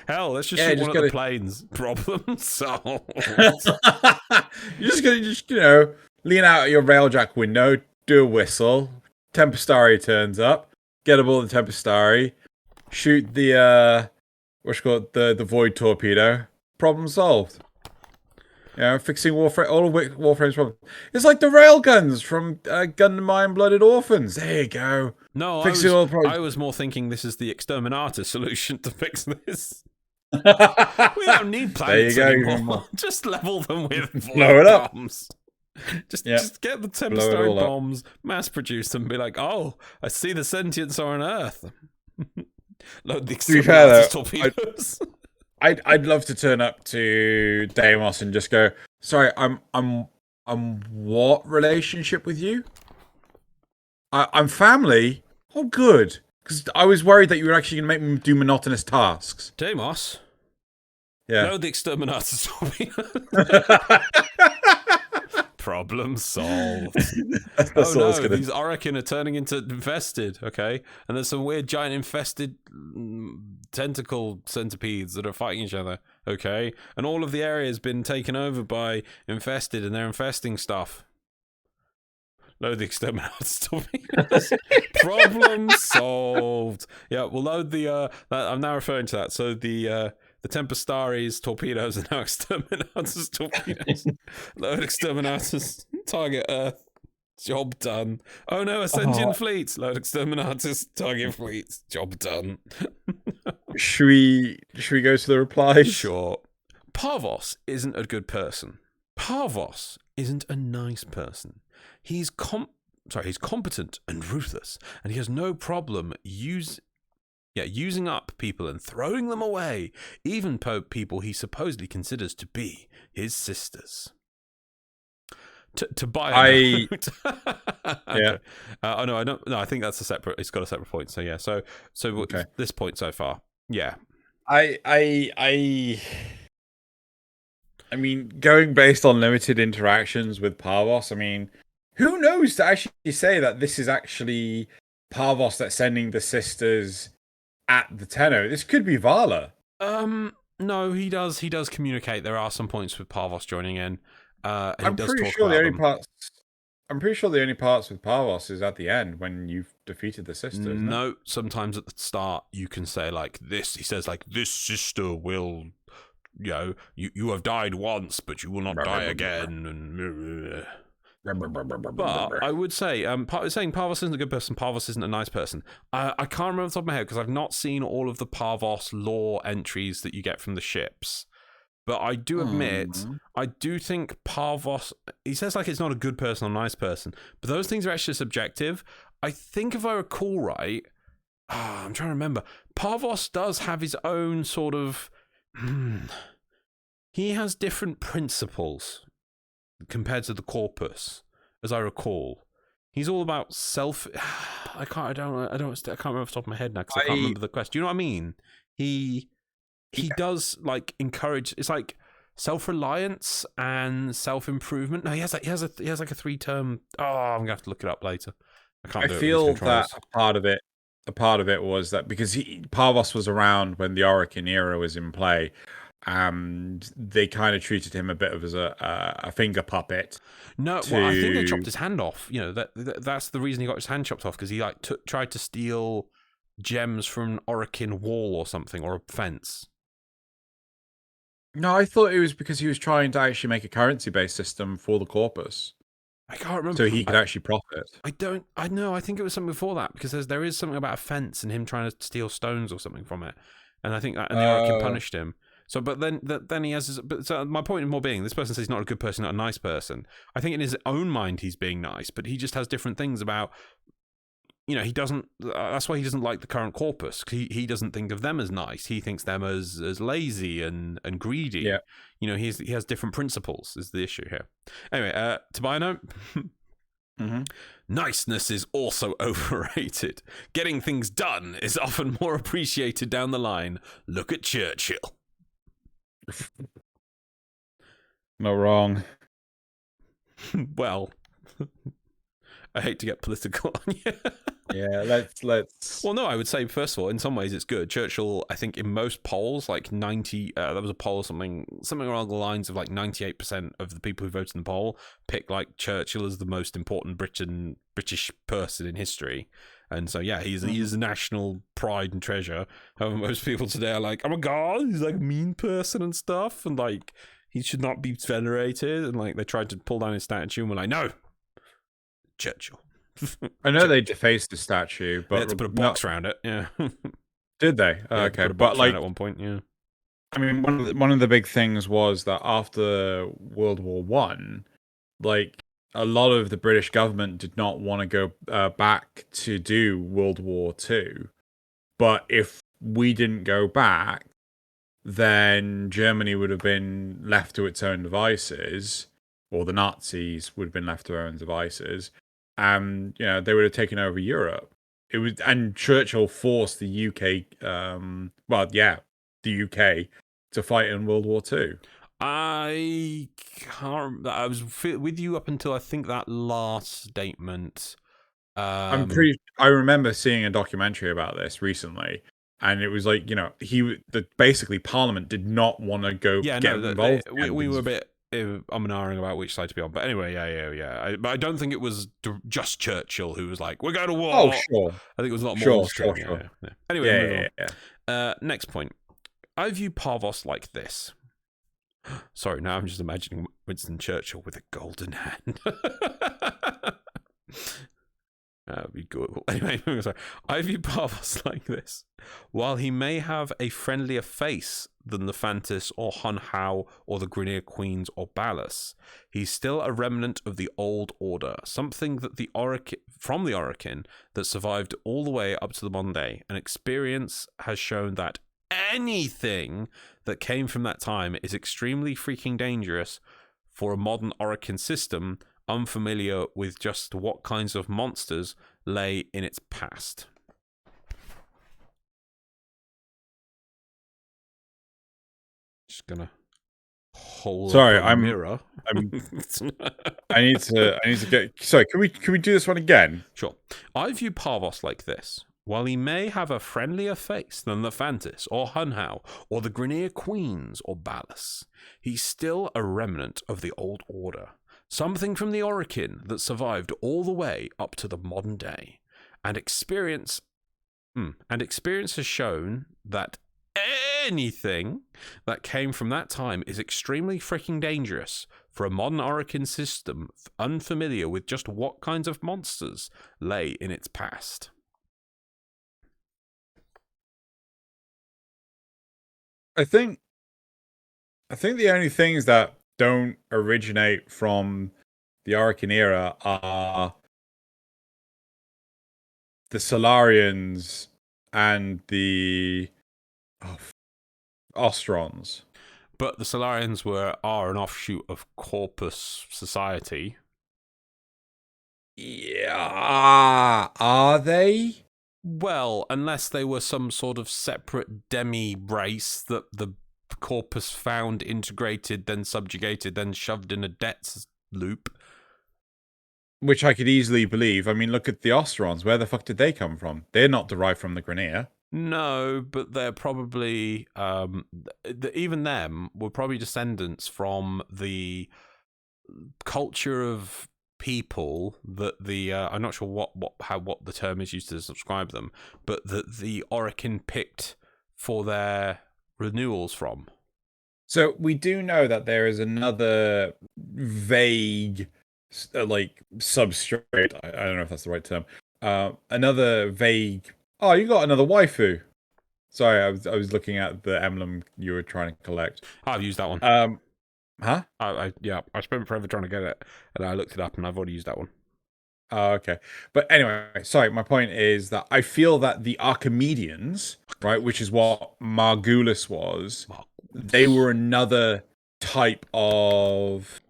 Hell, let's just shoot one of the planes. Problem solved. You're just gonna lean out of your railjack window, do a whistle. Tempestari turns up. Get aboard the Tempestari. Shoot the the void torpedo. Problem solved. Fixing Warframe, all of Warframe's problems. It's like the railguns from Gundam Iron Blooded Orphans. There you go. No, I was more thinking this is the Exterminator solution to fix this. We don't need planets anymore. Just level them with void bombs. Just get the Tempestari bombs, mass produce them, and be like, oh, I see the sentients are on Earth. Load the Exterminator torpedoes. I'd love to turn up to Deimos and just go, sorry, I'm what relationship with you? I'm family. Oh, good. Because I was worried that you were actually going to make me do monotonous tasks. Deimos? Yeah. Load the Exterminator torpedoes. Problem solved. That's oh no, these Orokin are turning into infested, okay? And there's some weird giant infested tentacle centipedes that are fighting each other, okay? And all of the area has been taken over by infested and they're infesting stuff. Load the Exterminator torpedoes. Problem solved. Yeah, we'll load the I'm now referring to that. So the Tempestari's torpedoes are now Exterminator's torpedoes. Load Exterminator's target Earth. Job done. Oh no, a sentient fleet. Load Exterminator's target fleet. Job done. Should we go to the replies? Sure. Parvos isn't a good person. Parvos isn't a nice person. He's competent and ruthless, and he has no problem Yeah, using up people and throwing them away, even people he supposedly considers to be his sisters. Tobiah. Yeah. Oh no, I don't. No, I think that's a separate. It's got a separate point. So yeah. So Okay. this point so far. Yeah. I mean, going based on limited interactions with Parvos, I mean, who knows to actually say that this is actually Parvos that's sending the sisters at the Tenno? This could be Vala. No, he does communicate. There are some points with Parvos joining in. And I'm he does pretty talk sure about the only them. parts. I'm pretty sure the only parts with Parvos is at the end when you've defeated the sister. Isn't it? No, sometimes at the start you can say like this. He says like, this sister will, you have died once, but you will not die again. And but I would say, saying Parvos isn't a good person, Parvos isn't a nice person. I can't remember off the top of my head because I've not seen all of the Parvos lore entries that you get from the ships. But I do admit, I do think Parvos, he says like it's not a good person or a nice person, but those things are actually subjective. I think if I recall right, I'm trying to remember, Parvos does have his own sort of, he has different principles compared to the corpus, as I recall. He's all about self. I can't remember off the top of my head now because I can't remember the question. Do you know what I mean? He does like encourage. It's like self-reliance and self-improvement. No, he has like a 3-term. Oh, I'm gonna have to look it up later. I can't. I feel that a part of it was that because Parvos was around when the Orokin era was in play, and they kind of treated him a bit of as a finger puppet. No, well, I think they chopped his hand off. That's the reason he got his hand chopped off, because he like tried to steal gems from an Orokin wall or something, or a fence. No, I thought it was because he was trying to actually make a currency-based system for the corpus. I can't remember. So he could actually profit. I know. I think it was something before that, because there is something about a fence and him trying to steal stones or something from it, and I think that the Orokin punished him. So, but then he has. So my point more being, this person says he's not a good person, not a nice person. I think in his own mind he's being nice, but he just has different things about. He doesn't. That's why he doesn't like the current corpus. He doesn't think of them as nice. He thinks them as lazy and greedy. Yeah. He has different principles. Is the issue here? Anyway, Tobiah note. Mm-hmm. Niceness is also overrated. Getting things done is often more appreciated down the line. Look at Churchill. Not wrong. Well, I hate to get political on you. Yeah, let's. Well, no, I would say first of all, in some ways, it's good. Churchill, I think, in most polls, like 90, there was a poll something along the lines of like 98% of the people who voted in the poll picked like Churchill as the most important British person in history, and so yeah, he's a national pride and treasure. However, most people today are like, oh my god, he's like a mean person and stuff, and like he should not be venerated, and like they tried to pull down his statue, and we're like, no, Churchill. I know they defaced the statue, but they had to put a box around it. Yeah. Did they? Yeah, okay, but like at one point, yeah. I mean, one of the big things was that after World War One, like a lot of the British government did not want to go back to do World War Two, but if we didn't go back, then Germany would have been left to its own devices, or the Nazis would have been left to their own devices. And they would have taken over Europe. And Churchill forced the UK, the UK to fight in World War II. I can't. I was with you up until I think that last statement. I remember seeing a documentary about this recently, and it was like basically Parliament did not want to go get involved. We were a bit. I'm ahhing about which side to be on, but anyway, yeah. But I don't think it was just Churchill who was like, "We're going to war." Oh, sure. I think it was a lot more. Sure. Yeah. Anyway, next point. I view Parvos like this. Sorry, now I'm just imagining Winston Churchill with a golden hand. Be good. Anyway, sorry. I view Parvos like this. While he may have a friendlier face than the Fantis or Hun Hao or the Grineer Queens or Ballas, he's still a remnant of the old order, something that from the Orokin that survived all the way up to the modern day. And experience has shown that anything that came from that time is extremely freaking dangerous for a modern Orokin system unfamiliar with just what kinds of monsters lay in its past. Just gonna hold up a mirror. I need to get. Sorry, can we do this one again? Sure. I view Parvos like this. While he may have a friendlier face than the Fantis or Hun Hao or the Grineer Queens or Ballas, he's still a remnant of the old order. Something from the Orokin that survived all the way up to the modern day. And experience has shown that anything that came from that time is extremely freaking dangerous for a modern Orokin system unfamiliar with just what kinds of monsters lay in its past. I think the only things that don't originate from the Orokin era are the Solarians and the Ostrons. But the Solarians are an offshoot of Corpus society. Yeah, are they? Well, unless they were some sort of separate demi-race that the Corpus found, integrated, then subjugated, then shoved in a death loop. Which I could easily believe. I mean, look at the Ostrons. Where the fuck did they come from? They're not derived from the Grineer. No, but they're probably... even them were probably descendants from the culture of people that the... I'm not sure what the term is used to describe them, but that the Orokin picked for their renewals from. So we do know that there is another vague, like, substrate. I don't know if that's the right term. Another vague. Oh, you got another waifu. Sorry, I was looking at the emblem you were trying to collect. I've used that one. Huh? I spent forever trying to get it, and I looked it up, and I've already used that one. Oh, okay. But anyway, sorry, my point is that I feel that the Archimedeans, right, which is what Margulis was, they were another type of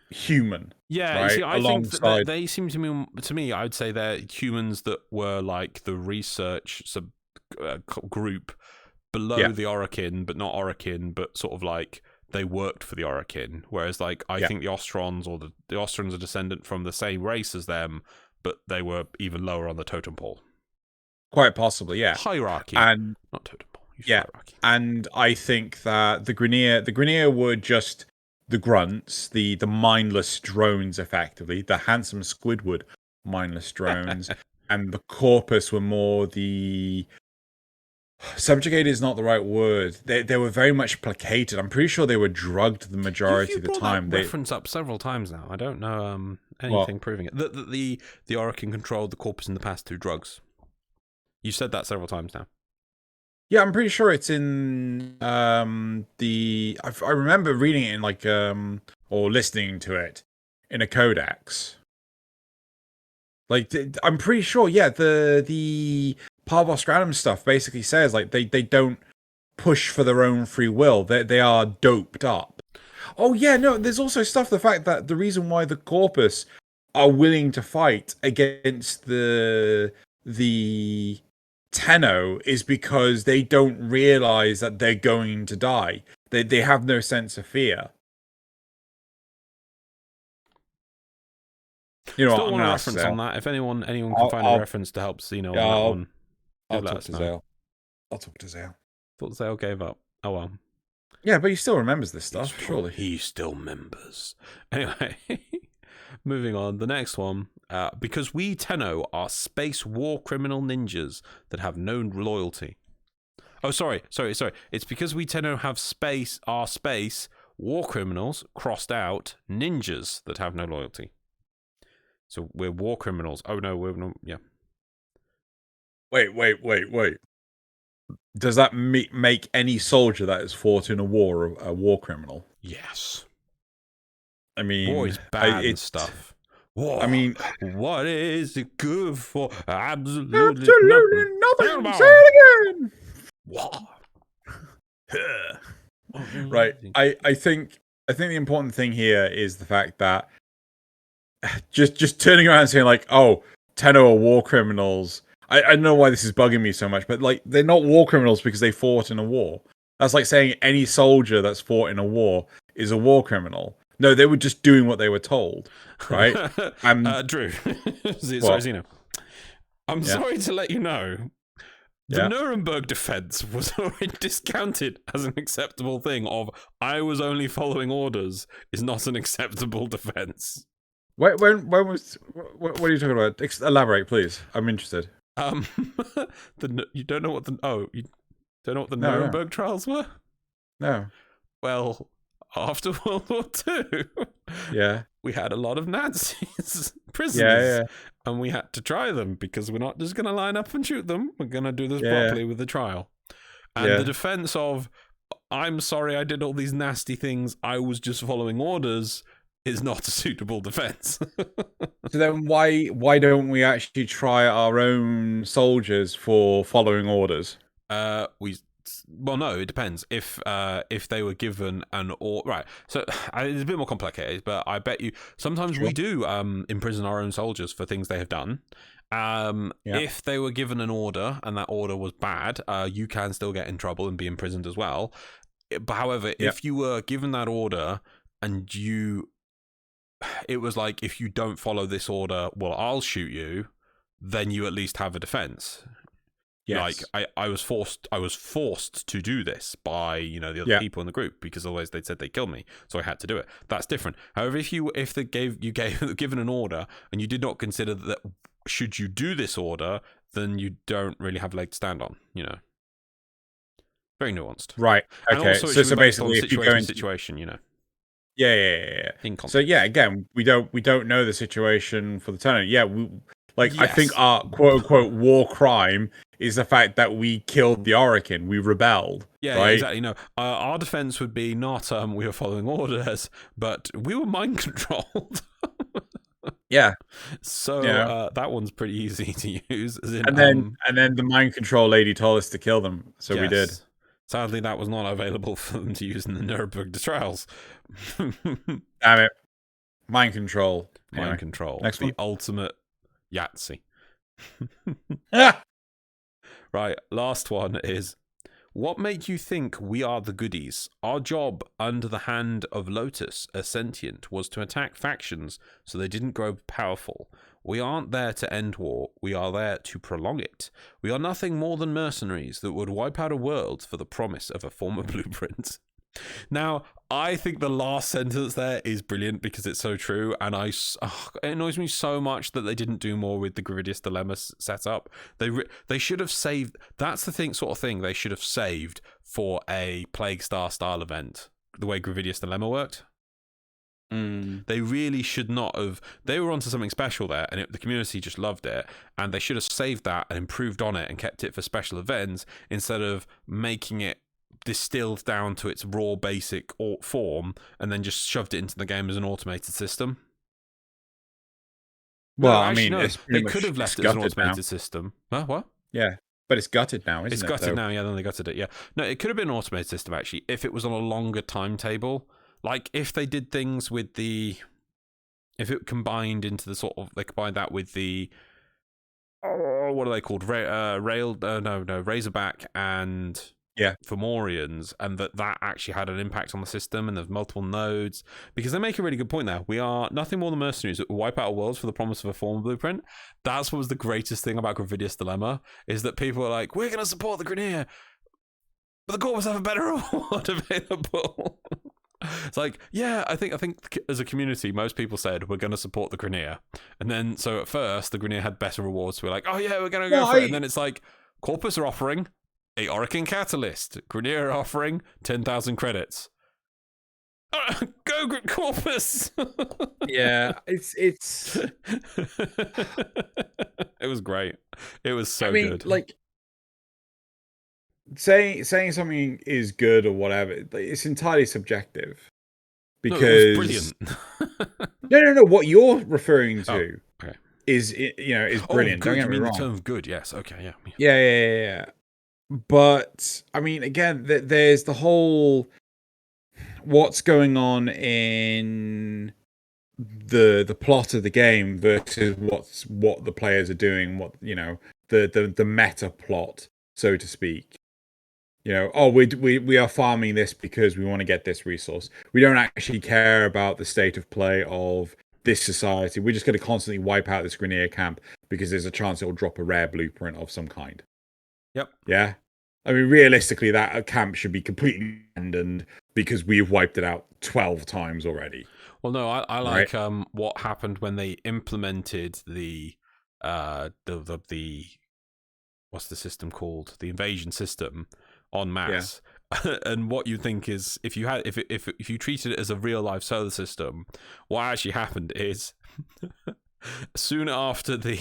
human. Yeah, right? you see, I think that they seem to me, I'd say they're humans that were like the research group below the Orokin, but not Orokin, but sort of like they worked for the Orokin. Whereas, like, I think the Ostrons or the Ostrons are descendant from the same race as them, but they were even lower on the totem pole. Quite possibly, yeah. Hierarchy, and not totem pole. Hierarchy. And I think that the Grineer were just the grunts, the mindless drones, effectively, the handsome Squidward mindless drones, and the Corpus were more the... Subjugated is not the right word. They were very much placated. I'm pretty sure they were drugged the majority of the time. That reference up several times now. I don't know anything proving it. The Orokin controlled the Corpus in the past through drugs. You said that several times now. Yeah, I'm pretty sure it's in I remember reading it in like or listening to it in a codex. Like I'm pretty sure, yeah, the Parvos Granum stuff basically says like they don't push for their own free will. They are doped up. Oh yeah, no, there's also the fact that the reason why the Corpus are willing to fight against the Tenno is because they don't realize that they're going to die. They have no sense of fear. You know, still want a reference on that. If anyone can find a reference to help Xeno on that one, I'll talk to Zale. I'll talk to Zale. Thought Zale gave up. Oh well. Yeah, but he still remembers this stuff, surely. He still remembers. Anyway, moving on. The next one. Because we Tenno are space war criminal ninjas that have no loyalty. Oh, sorry. It's because we Tenno have space war criminals, crossed out, ninjas that have no loyalty. So we're war criminals. Oh no, we're not. Yeah. Wait. Does that make any soldier that has fought in a war a war criminal? Yes. I mean, War is bad and stuff. War. I mean, what is it good for? Absolutely nothing. Say it again. War. Right. I think the important thing here is the fact that just turning around and saying like, oh, Tenno are war criminals. I don't know why this is bugging me so much, but like they're not war criminals because they fought in a war. That's like saying any soldier that's fought in a war is a war criminal. No, they were just doing what they were told, right? Drew, sorry, Xeno. I'm sorry to let you know, the Nuremberg defense was already discounted as an acceptable thing. Of I was only following orders is not an acceptable defense. When was what are you talking about? Elaborate, please. I'm interested. You don't know what the Nuremberg trials were? No. Well, after World War II, we had a lot of Nazis prisoners, and we had to try them because we're not just going to line up and shoot them. We're going to do this properly with the trial. And the defense of, I'm sorry I did all these nasty things, I was just following orders, is not a suitable defense. So then why don't we actually try our own soldiers for following orders? Well, no, it depends. If they were given an right, so it's a bit more complicated, but I bet you sometimes we do imprison our own soldiers for things they have done. If they were given an order and that order was bad, you can still get in trouble and be imprisoned as well. But however, if you were given that order and it was like, if you don't follow this order, well, I'll shoot you, then you at least have a defense. Yes. Like I was forced to do this by the other people in the group, because otherwise they'd said they'd kill me, so I had to do it. That's different. However, if they given an order and you did not consider that should you do this order, then you don't really have a leg to stand on. Very nuanced, right? Okay, and also so basically, if you go into situation, Yeah. So again, we don't know the situation for the Tenno. I think our quote unquote war crime is the fact that we killed the Orokin. We rebelled. Yeah, right? Exactly. No, our defense would be not we were following orders, but we were mind controlled. Yeah. So that one's pretty easy to use. And then the mind control lady told us to kill them, so we did. Sadly, that was not available for them to use in the Nuremberg trials. Damn it. Mind control. Mind control. Next the one. Ultimate Yahtzee. Ah! Right, last one is, what made you think we are the goodies? Our job under the hand of Lotus, a sentient, was to attack factions so they didn't grow powerful. We aren't there to end war, we are there to prolong it. We are nothing more than mercenaries that would wipe out a world for the promise of a former blueprint. Now, I think the last sentence there is brilliant because it's so true, and it annoys me so much that they didn't do more with the Gravidius Dilemma setup. They should have saved. That's the sort of thing they should have saved for a Plague Star style event. The way Gravidius Dilemma worked. They really should not have. They were onto something special there, and the community just loved it. And they should have saved that and improved on it and kept it for special events instead of making it distilled down to its raw basic form and then just shoved it into the game as an automated system. Well, I mean, they could have left it as an automated system. Huh? What? Yeah, but it's gutted now, isn't it? It's gutted now, yeah, then they gutted it, yeah. No, it could have been an automated system, actually, if it was on a longer timetable. Like, if they did things with if it combined into they combined that with the, what are they called? Razorback and Fomorians, and that actually had an impact on the system, and there's multiple nodes, because they make a really good point there. We are nothing more than mercenaries that will wipe out worlds for the promise of a former blueprint. That's what was the greatest thing about Gravidius Dilemma, is that people are like, we're going to support the Grineer, but the Corvus have a better reward available. It's like, yeah, I think as a community, most people said we're going to support the Grineer, and then so at first the Grineer had better rewards. So we're like, oh yeah, we're going to go for it, and then it's like, Corpus are offering a Orokin Catalyst, Grineer are offering 10,000 credits. Go Corpus. Yeah, it's It was great. It was so I mean, good. like saying something is good or whatever, it's entirely subjective. No, it was Because brilliant. no, what you're referring Oh, to okay. is Oh, brilliant. Don't good. get You me mean the wrong. term good? Yes. Okay. Yeah. Yeah. But I mean, again, there's the whole what's going on in the plot of the game versus what the players are doing. What the meta plot, so to speak. We are farming this because we want to get this resource. We don't actually care about the state of play of this society. We're just going to constantly wipe out this Grenier camp because there's a chance it'll drop a rare blueprint of some kind. Yep. Yeah. I mean, realistically, that camp should be completely abandoned because we've wiped it out 12 times already. Well, no, I Right? like what happened when they implemented the what's the system called? The invasion system en masse. Yeah. And what you think is if you treated it as a real life solar system, what actually happened is soon after the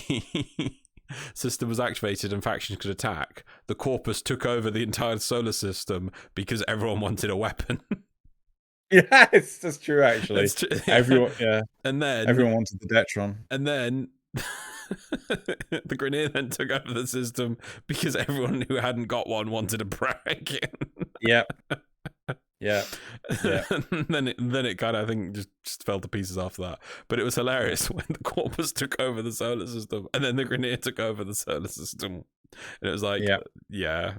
system was activated and factions could attack, the Corpus took over the entire solar system because everyone wanted a weapon. Yes, that's true. Actually, That's true. Everyone, yeah, and then everyone wanted the Detron, and then the Grenier then took over the system because everyone who hadn't got one wanted a brag. Yep. Yeah. then it kind of, I think, just fell to pieces after that. But it was hilarious when the Corpus took over the solar system and then the Grenier took over the solar system. And it was like, yeah,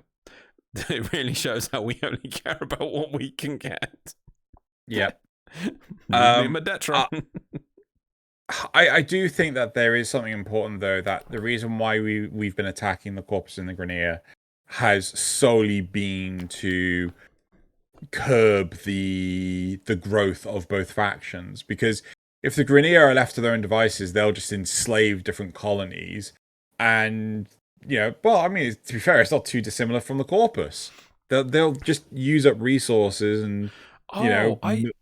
it really shows how we only care about what we can get. Yep. Medetron. I do think that there is something important, though, that the reason why we've been attacking the Corpus and the Grenier has solely been to curb the growth of both factions. Because if the Grenier are left to their own devices, they'll just enslave different colonies. And, I mean, to be fair, it's not too dissimilar from the Corpus. They'll just use up resources and,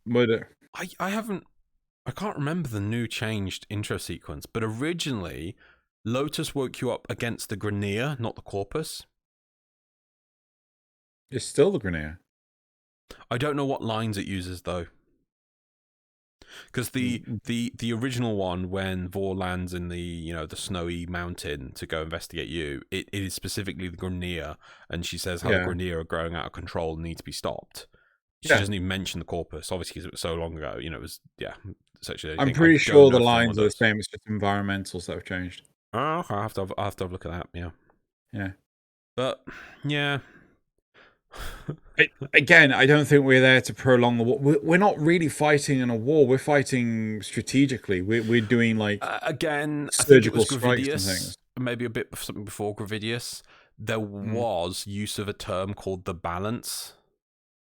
murder. I can't remember the new changed intro sequence, but originally Lotus woke you up against the Grenier, not the Corpus. It's still the Grenier. I don't know what lines it uses though, because the original one, when Vor lands in the the snowy mountain to go investigate you, it is specifically the Grenier, and she says how the Grenier are growing out of control and need to be stopped. She doesn't even mention the Corpus, obviously, because it was so long ago. It was I'm pretty sure the lines are the same. It's just environmentals that have changed. Oh, I'll have to have a look at that. Yeah. But yeah. Again, I don't think we're there to prolong the war. We're not really fighting in a war. We're fighting strategically. We're doing like again surgical strikes and things. Maybe a bit something before Gravidius. There was use of a term called the balance.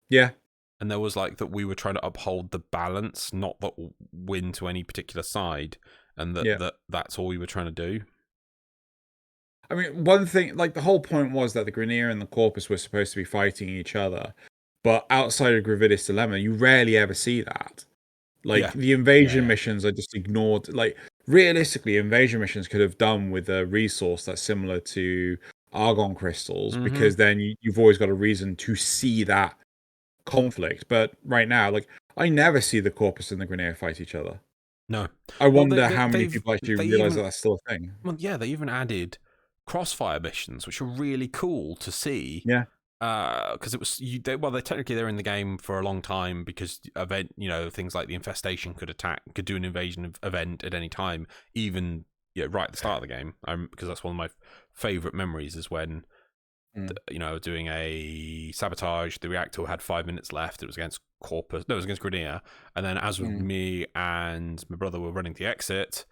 Yeah. And there was like that we were trying to uphold the balance, not that win to any particular side, and that's all we were trying to do. I mean, one thing, like the whole point was that the Grenier and the Corpus were supposed to be fighting each other, but outside of Gravidius Dilemma, you rarely ever see that. Like the invasion missions are just ignored. Like realistically, invasion missions could have done with a resource that's similar to Argon crystals, because then you've always got a reason to see that conflict. But right now, like I never see the Corpus and the Grenier fight each other. No. I wonder how many people actually realize that that's still a thing. Well, yeah, they even added crossfire missions, which are really cool to see. Yeah. Because it was they're in the game for a long time because things like the infestation could do an invasion event at any time, even right at the start of the game. Because that's one of my favorite memories is when doing a sabotage. The reactor had 5 minutes left. It was against Corpus. No, it was against Grenier. And then as me and my brother were running the exit,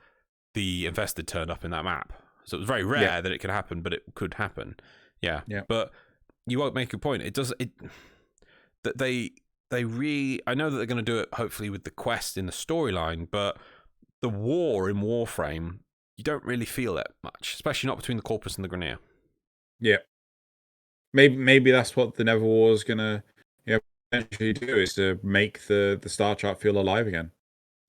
the infested turned up in that map. So it was very rare that it could happen, but it could happen. Yeah. But you won't make a point. That they I know that they're going to do it hopefully with the quest in the storyline, but the war in Warframe, you don't really feel it much, especially not between the Corpus and the Grenier. Yeah. Maybe that's what the Nether War is gonna eventually do is to make the star chart feel alive again.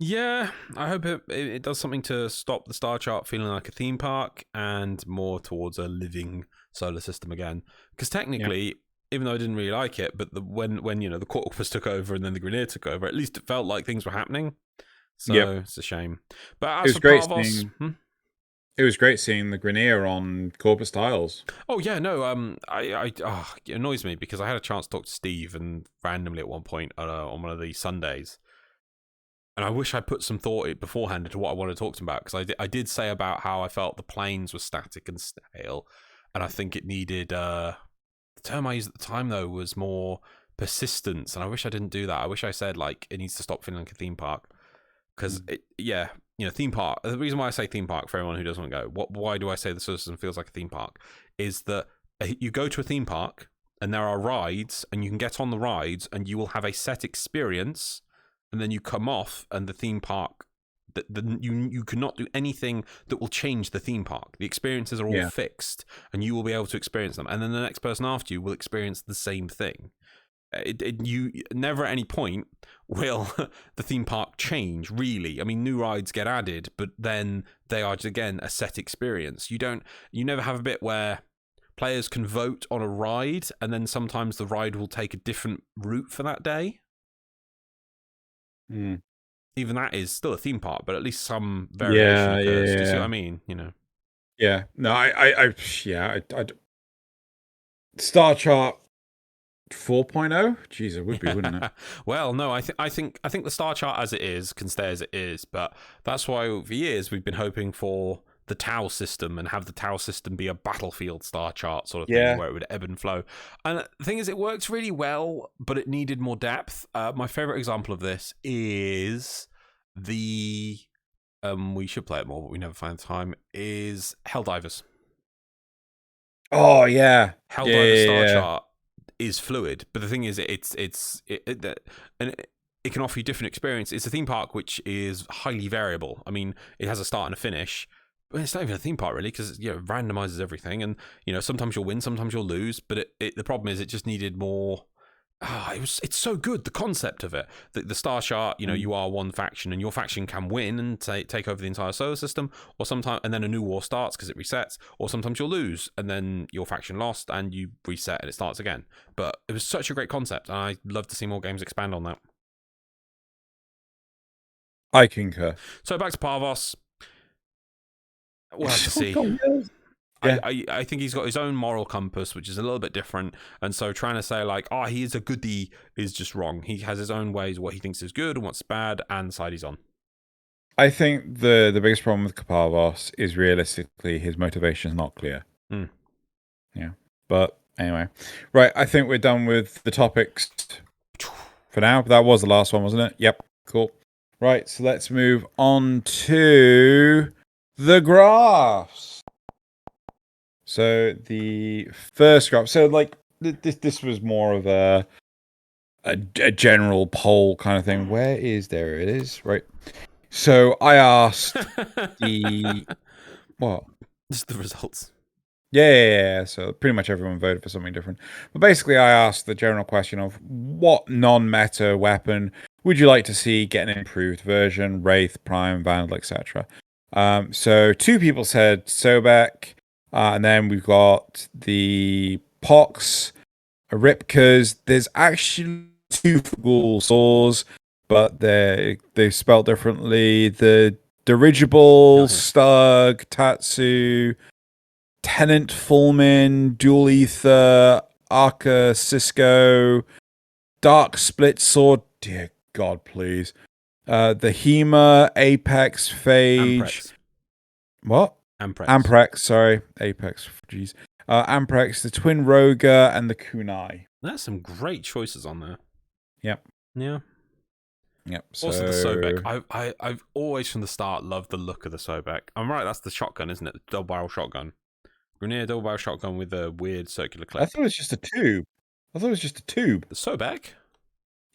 Yeah, I hope it does something to stop the star chart feeling like a theme park and more towards a living solar system again. Because technically, even though I didn't really like it, but when the Octopus took over and then the Grineer took over, at least it felt like things were happening. So it's a shame. But as for Parvos, it was great seeing the Grineer on Corpus tiles. Oh yeah, no. It annoys me because I had a chance to talk to Steve and randomly at one point on one of these Sundays. And I wish I put some thought beforehand into what I wanted to talk to him about, because I did say about how I felt the planes were static and stale, and I think it needed the term I used at the time though was more persistence, and I wish I didn't do that. I wish I said like it needs to stop feeling like a theme park, because theme park. The reason why I say theme park for everyone who doesn't go, why do I say the system feels like a theme park? Is that you go to a theme park and there are rides, and you can get on the rides, and you will have a set experience. And then you come off, and the theme park, you cannot do anything that will change the theme park. The experiences are all fixed, and you will be able to experience them. And then the next person after you will experience the same thing. You never at any point will the theme park change, really. I mean, new rides get added, but then they are, again, a set experience. You never have a bit where players can vote on a ride, and then sometimes the ride will take a different route for that day. Even that is still a theme park, but at least some variation occurs. Do you see what I mean? Yeah. No, I Star Chart 4.0? Jeez, it would be, wouldn't it? Well, no, I think the star chart as it is can stay as it is, but that's why for years we've been hoping for the Tau system and have the Tau system be a battlefield star chart sort of thing where it would ebb and flow. And the thing is, it works really well, but it needed more depth. My favorite example of this is the we should play it more, but we never find the time, is Helldivers. Oh yeah. Helldivers star chart is fluid, but the thing is, it can offer you different experience. It's a theme park which is highly variable. I mean, it has a start and a finish. But it's not even a theme park really, because it randomizes everything, and sometimes you'll win, sometimes you'll lose. But the problem is, it just needed more. It's so good, the concept of it. The star chart, you are one faction, and your faction can win and take over the entire solar system, or sometimes, and then a new war starts because it resets, or sometimes you'll lose and then your faction lost and you reset and it starts again. But it was such a great concept, and I'd love to see more games expand on that. I concur. So back to Parvos. We'll have to see. I think he's got his own moral compass, which is a little bit different. And so trying to say like, he is a goodie is just wrong. He has his own ways, what he thinks is good and what's bad, and the side he's on. I think the biggest problem with Parvos is realistically his motivation is not clear. Yeah. But anyway. Right, I think we're done with the topics for now. That was the last one, wasn't it? Yep. Cool. Right, so let's move on to the graphs. So the first graph. So like this was more of a general poll kind of thing. There it is, right? So I asked the what? Just the results. Yeah. So pretty much everyone voted for something different. But basically, I asked the general question of what non-meta weapon would you like to see get an improved version, Wraith, Prime, Vandal, etc. So 2 people said Sobek, and then we've got the Pox, Ripkas. There's actually 2 Ghoul Saws, but they're spelled differently. The Dirigible, Stug, Tatsu, Tenant, Fulmin, Dual Ether, Arca, Cisco, Dark Split Sword. Dear God, please. The Hema, Apex, Phage. Amprex. What? Amprex, sorry. Apex, jeez. Amprex, the Twin Roga, and the Kunai. There's some great choices on there. Yep. Yeah. Yep. Also the Sobek. I've always from the start loved the look of the Sobek. I'm right, that's the shotgun, isn't it? The double barrel shotgun. Grineer double barrel shotgun with a weird circular clip. I thought it was just a tube. The Sobek?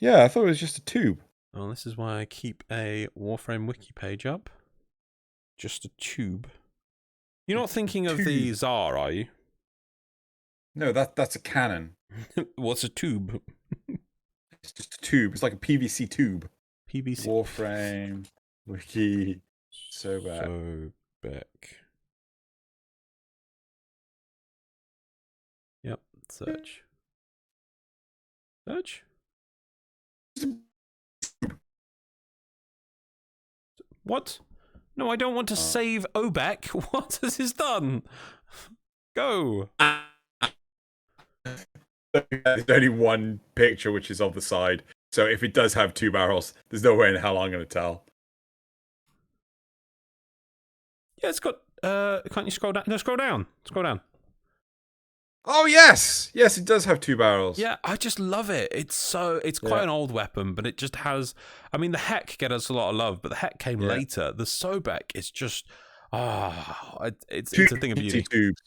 Yeah, I thought it was just a tube. Well, this is why I keep a Warframe wiki page up. Just a tube. You're not thinking of the Tsar, are you? No, that's a cannon. What's a tube? It's just a tube. It's like a PVC tube. PVC. Warframe. Wiki. Sobek. Yep. Search. Search. What? No, I don't want to save Obek. What has this done? Go. There's only one picture, which is of the side. So if it does have 2 barrels, there's no way in hell I'm going to tell. Yeah, it's got. Can't you scroll down? No, scroll down. Scroll down. Oh yes, yes, it does have 2 barrels. Yeah, I just love it. It's quite an old weapon, but it just has. I mean, the Heck get us a lot of love, but the Heck came later. The Sobek is just. It's a thing of beauty. Tubes.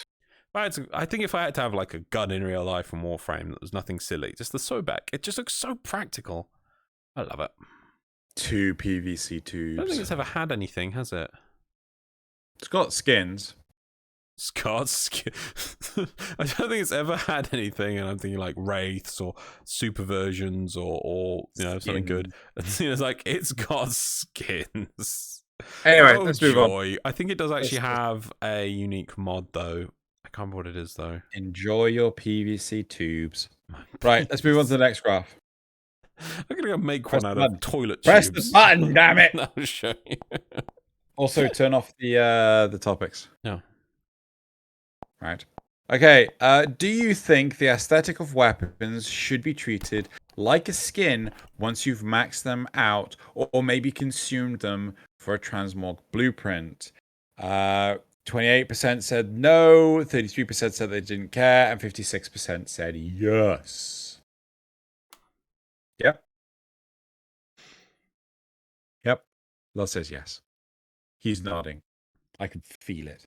I think if I had to have like a gun in real life from Warframe that was nothing silly, just the Sobek, it just looks so practical. I love it. 2 PVC tubes. I don't think it's ever had anything, has it? It's got skins. Scar's I don't think it's ever had anything, and I'm thinking like wraiths or super versions or something good. It's like it's got skins. Anyway, let's move on. I think it does actually have a unique mod though. I can't remember what it is though. Enjoy your PVC tubes. Right, let's move on to the next graph. I'm gonna go make one out of toilet tubes. Press the button, damn it! I'll show you. Also, turn off the topics. Yeah. Right. Okay. Do you think the aesthetic of weapons should be treated like a skin once you've maxed them out, or maybe consumed them for a transmog blueprint? 28% said no, 33% said they didn't care, and 56% said yes. Yep. Yep. Loz says yes. He's nodding. I can feel it.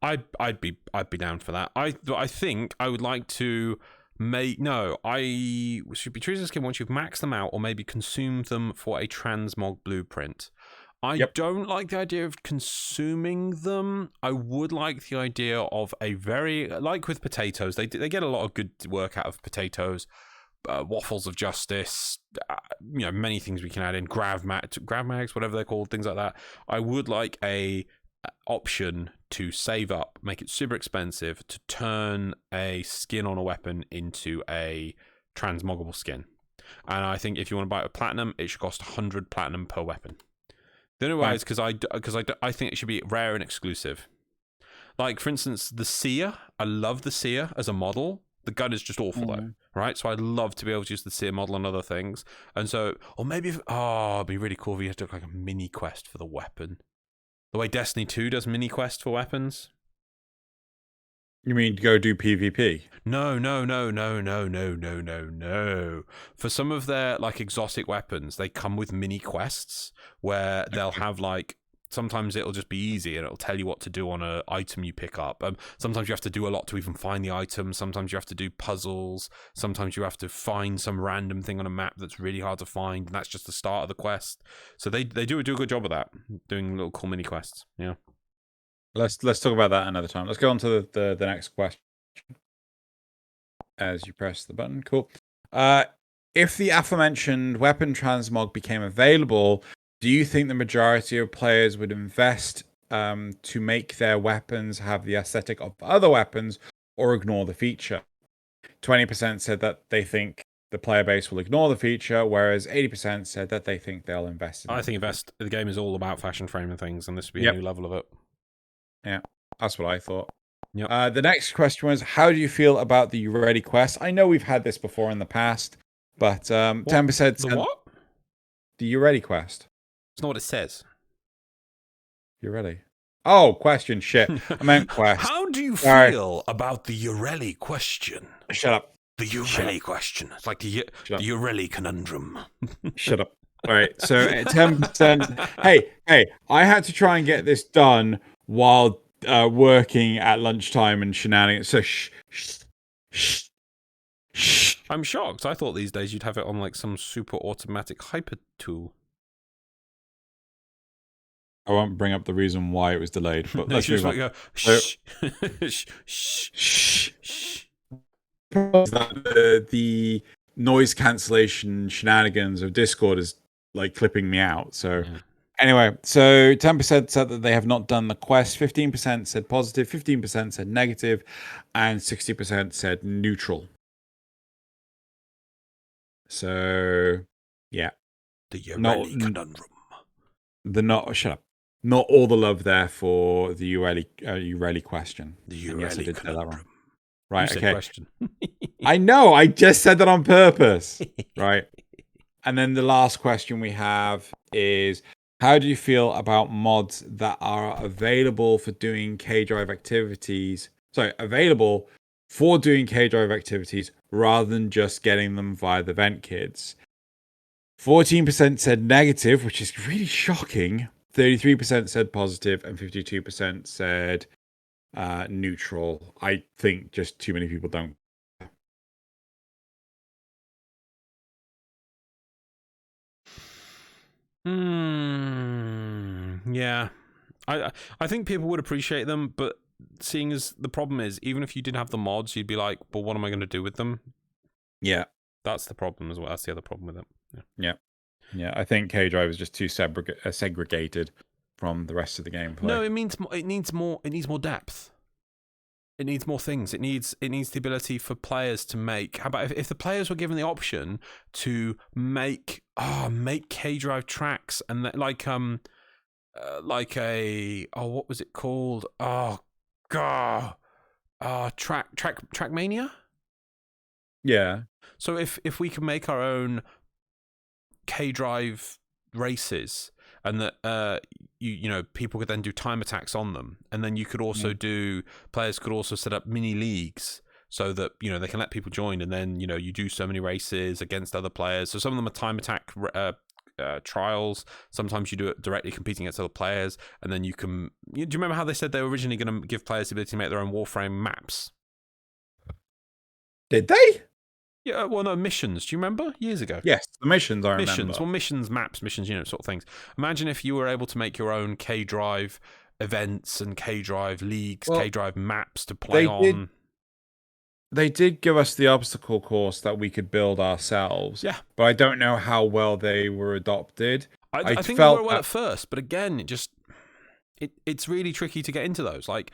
I'd be down for that. I think I would like to I should be treated as a skin once you've maxed them out, or maybe consumed them for a transmog blueprint. I don't like the idea of consuming them. I would like the idea of a very, like with potatoes, they get a lot of good work out of potatoes. Waffles of Justice, many things we can add in, grav mags, whatever they're called, things like that. I would like a option to save up, make it super expensive, to turn a skin on a weapon into a transmoggable skin. And I think if you want to buy it with platinum, it should cost 100 platinum per weapon. The only way is because I think it should be rare and exclusive. Like, for instance, the Seer. I love the Seer as a model. The gun is just awful, though, right? So I'd love to be able to use the Seer model on other things. And so, or maybe, it'd be really cool if you had to do like a mini quest for the weapon. The way Destiny 2 does mini quest for weapons. You mean go do PvP? No. For some of their like exotic weapons, they come with mini quests where they'll have like, sometimes it'll just be easy and it'll tell you what to do on an item you pick up. Sometimes you have to do a lot to even find the item. Sometimes you have to do puzzles. Sometimes you have to find some random thing on a map that's really hard to find, and that's just the start of the quest. So they do a good job of that, doing little cool mini quests. Yeah. Let's talk about that another time. Let's go on to the next question. As you press the button, cool. If the aforementioned weapon transmog became available, do you think the majority of players would invest to make their weapons have the aesthetic of other weapons, or ignore the feature? 20% said that they think the player base will ignore the feature, whereas 80% said that they think they'll invest in it. I think the game is all about fashion frame and things, and this would be a new level of it. Yeah, that's what I thought. Yep. The next question was, how do you feel about the You Ready quest? I know we've had this before in the past, but 10% said... The what? The You Ready quest. It's not what it says. You ready? Oh, question. Shit. I meant quest. How do you feel about the Ureli question? Shut up. The Ureli question. It's like the Ureli conundrum. Shut up. All right. So 10%. Hey, I had to try and get this done while working at lunchtime and shenanigans. So shh. I'm shocked. I thought these days you'd have it on like some super automatic hyper tool. I won't bring up the reason why it was delayed, but no, let's move on. Go, shh. Shh. that the noise cancellation shenanigans of Discord is like clipping me out. So anyway, so 10% said that they have not done the quest, 15% said positive, 15% said negative, and 60% said neutral. So yeah, the Ureli conundrum. Shut up. Not all the love there for the Ureli question. The Ureli conundrum. Right, you okay. Question. I know, I just said that on purpose. Right. And then the last question we have is, how do you feel about mods that are available for doing K-Drive activities? Sorry, available for doing K-Drive activities rather than just getting them via the vent kids. 14% said negative, which is really shocking. 33% said positive, and 52% said neutral. I think just too many people don't. Yeah, I think people would appreciate them, but seeing as the problem is, even if you did have the mods, you'd be like, "Well, what am I going to do with them?" Yeah, that's the problem as well. That's the other problem with it. Yeah. I think K-Drive is just too segregated from the rest of the gameplay. No, it needs more depth. It needs more things. It needs the ability for players to make. How about if the players were given the option to make K-Drive tracks and that, like what was it called? Trackmania. Yeah. So if we can make our own K-Drive races, and that you know people could then do time attacks on them, and then you could also players could also set up mini leagues so that they can let people join, and then you do so many races against other players. So some of them are time attack trials. Sometimes you do it directly competing against other players, and then you can. Do you remember how they said they were originally going to give players the ability to make their own Warframe maps? Did they? Yeah, well, no, missions. Do you remember? Years ago. Yes, the missions, I remember. Missions. Well, missions, maps, missions, sort of things. Imagine if you were able to make your own K-Drive events and K-Drive leagues, K-Drive maps to play on. They did give us the obstacle course that we could build ourselves. Yeah. But I don't know how well they were adopted. I think they were well at first, but again, it's really tricky to get into those. Like,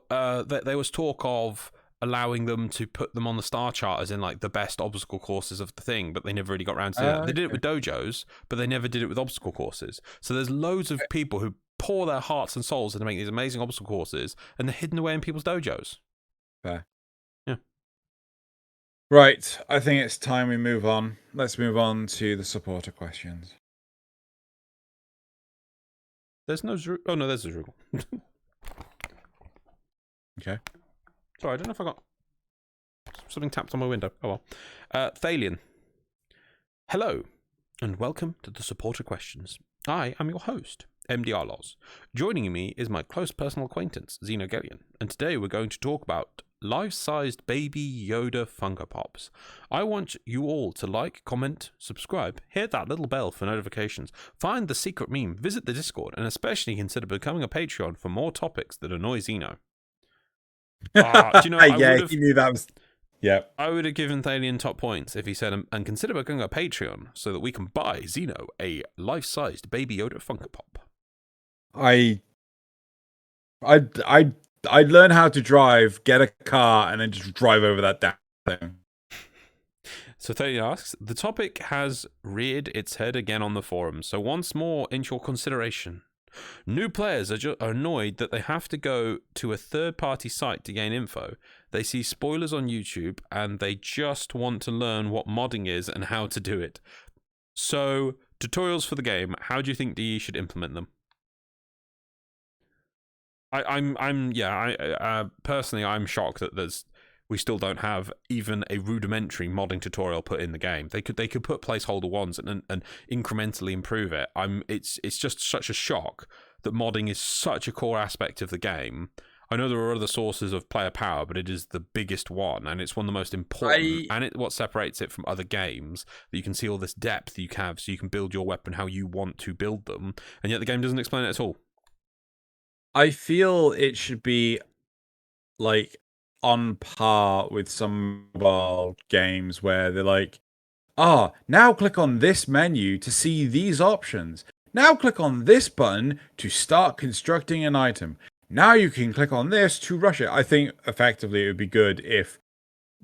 there was talk of allowing them to put them on the star chart as in like the best obstacle courses of the thing, but they never really got around to that. They did it with dojos, but they never did it with obstacle courses. So there's loads of people who pour their hearts and souls into making these amazing obstacle courses, and they're hidden away in people's dojos. Fair. Yeah. Right, I think it's time we move on. Let's move on to the supporter questions. There's no oh no, there's a Zrugel. Okay. Sorry, I don't know if I got something tapped on my window. Oh well. Thalian. Hello, and welcome to the supporter questions. I am your host, MDRLOz. Joining me is my close personal acquaintance, Xeno, and today we're going to talk about life-sized baby Yoda Funko Pops. I want you all to like, comment, subscribe, hit that little bell for notifications, find the secret meme, visit the Discord, and especially consider becoming a Patreon for more topics that annoy Xeno. Do you know? He knew that was. Yeah. I would have given Thalian top points if he said, and consider becoming a Patreon so that we can buy Xeno a life-sized baby Yoda Funko Pop. I'd learn how to drive, get a car, and then just drive over that damn thing. So Thalian asks, the topic has reared its head again on the forums, so once more into your consideration. New players are annoyed that they have to go to a third-party site to gain info. They see spoilers on YouTube, and they just want to learn what modding is and how to do it. So, tutorials for the game, how do you think DE should implement them? Personally, I'm shocked that we still don't have even a rudimentary modding tutorial put in the game. They could put placeholder ones and incrementally improve it. It's just such a shock that modding is such a core aspect of the game. I know there are other sources of player power, but it is the biggest one, and it's one of the most important. And what separates it from other games, that you can see all this depth you have, so you can build your weapon how you want to build them, and yet the game doesn't explain it at all. I feel it should be like on par with some mobile games where they're like, now click on this menu to see these options. Now click on this button to start constructing an item. Now you can click on this to rush it. I think effectively it would be good if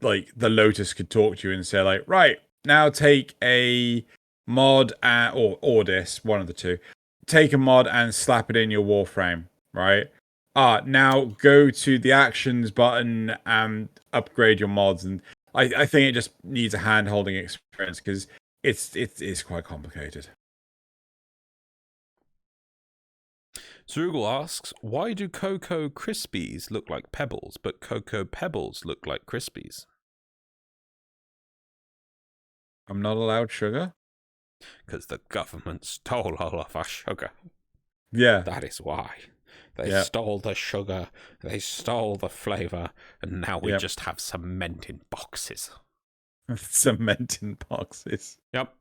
like the Lotus could talk to you and say like, right, now take a mod or this, one of the two. Take a mod and slap it in your Warframe, right? Now go to the actions button and upgrade your mods. And I think it just needs a hand-holding experience because it's quite complicated. Zrugal asks, why do Cocoa Krispies look like pebbles, but Cocoa Pebbles look like Krispies? I'm not allowed sugar? Because the government stole all of our sugar. Yeah. That is why. They stole the sugar, they stole the flavour, and now we just have cement in boxes. Cement in boxes. Yep.